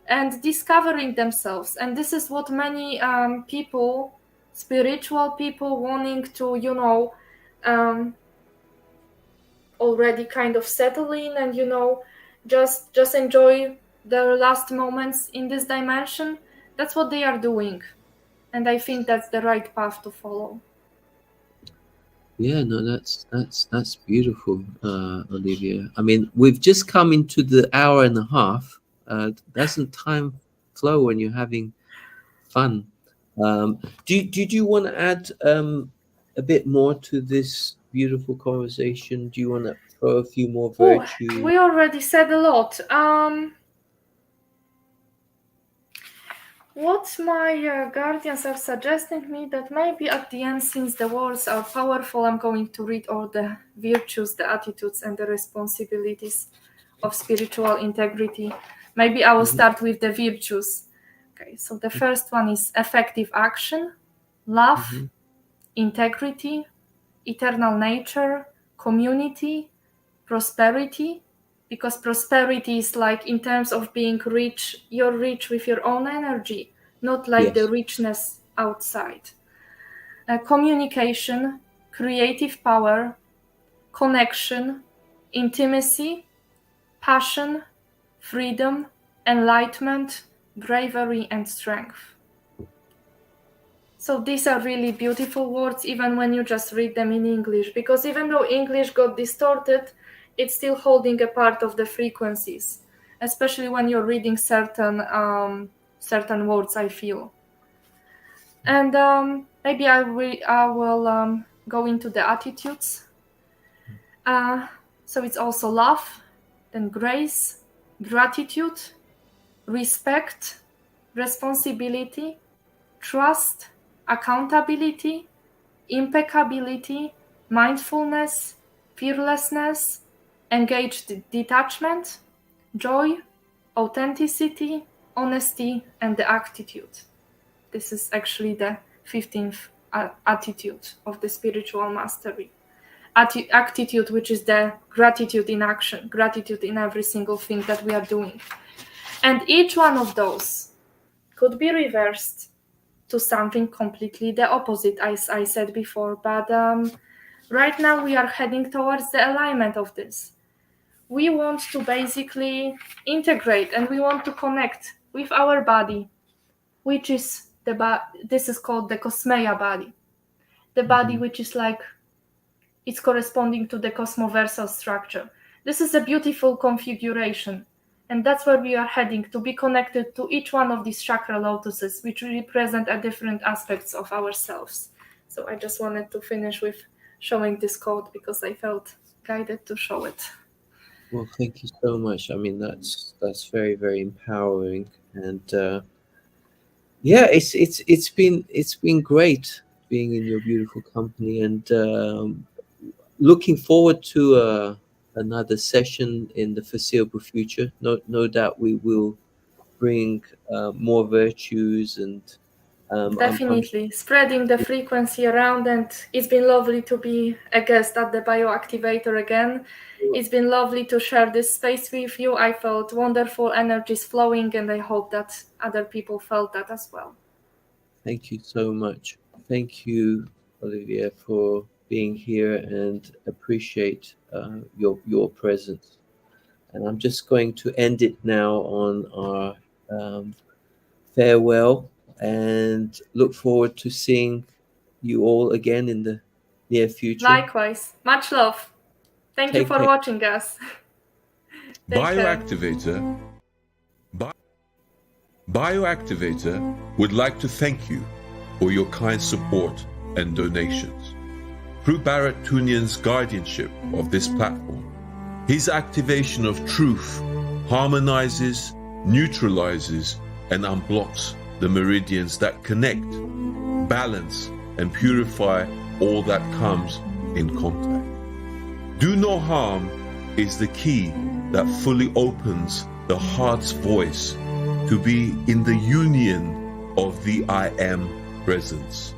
and discovering themselves. And this is what many people, spiritual people, wanting to already kind of settle in and just enjoy their last moments in this dimension, that's what they are doing. And I think that's the right path to follow. Yeah, no, that's beautiful, Oliwia. I mean, we've just come into the hour and a half. Doesn't time flow and you're having fun. Did you want to add a bit more to this beautiful conversation? Do you want to throw a few more virtues? We already said a lot. What my guardians are suggesting me that maybe at the end, since the words are powerful, I'm going to read all the virtues, the attitudes, and the responsibilities of spiritual integrity. Maybe I will start with the virtues. Okay, so the first one is effective action, love, integrity, eternal nature, community, prosperity. Because prosperity is like in terms of being rich, you're rich with your own energy, not like the richness outside. Communication, creative power, connection, intimacy, passion, freedom, enlightenment, bravery, and strength. So these are really beautiful words, even when you just read them in English, because even though English got distorted, it's still holding a part of the frequencies, especially when you're reading certain words, I feel. And maybe I will go into the attitudes. So it's also love, then grace, gratitude, respect, responsibility, trust, accountability, impeccability, mindfulness, fearlessness, engaged detachment, joy, authenticity, honesty, and the attitude. This is actually the 15th attitude of the spiritual mastery. Attitude, which is the gratitude in action, gratitude in every single thing that we are doing. And each one of those could be reversed to something completely the opposite, as I said before. But right now we are heading towards the alignment of this. We want to basically integrate and we want to connect with our body, which is this is called the Cosmea body. The body which is like, it's corresponding to the cosmoversal structure. This is a beautiful configuration. And that's where we are heading, to be connected to each one of these chakra lotuses, which represent a different aspects of ourselves. So I just wanted to finish with showing this code because I felt guided to show it. Well, thank you so much. I mean, that's very, very empowering, and yeah, it's been great being in your beautiful company, and looking forward to another session in the foreseeable future. No doubt we will bring more virtues and definitely spreading the frequency around. And it's been lovely to be a guest at the Activator again. It's been lovely to share this space with you. I felt wonderful energies flowing, and I hope that other people felt that as well. Thank you so much. Thank you, Oliwia, for being here, and appreciate your presence. And I'm just going to end it now on our farewell, and look forward to seeing you all again in the near future. Likewise. Much love. Thank you for watching us. Bioactivator would like to thank you for your kind support and donations. Through Bharat Tunyan's guardianship of this platform, his activation of truth harmonizes, neutralizes, and unblocks the meridians that connect, balance, and purify all that comes in contact. Do no harm is the key that fully opens the heart's voice to be in the union of the I Am presence,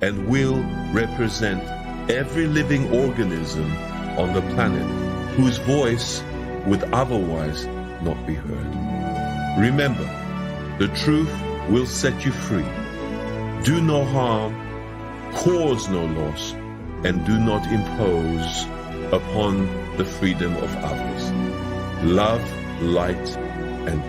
and will represent every living organism on the planet whose voice would otherwise not be heard. Remember, the truth will set you free. Do no harm, cause no loss, and do not impose upon the freedom of others. Love, light, and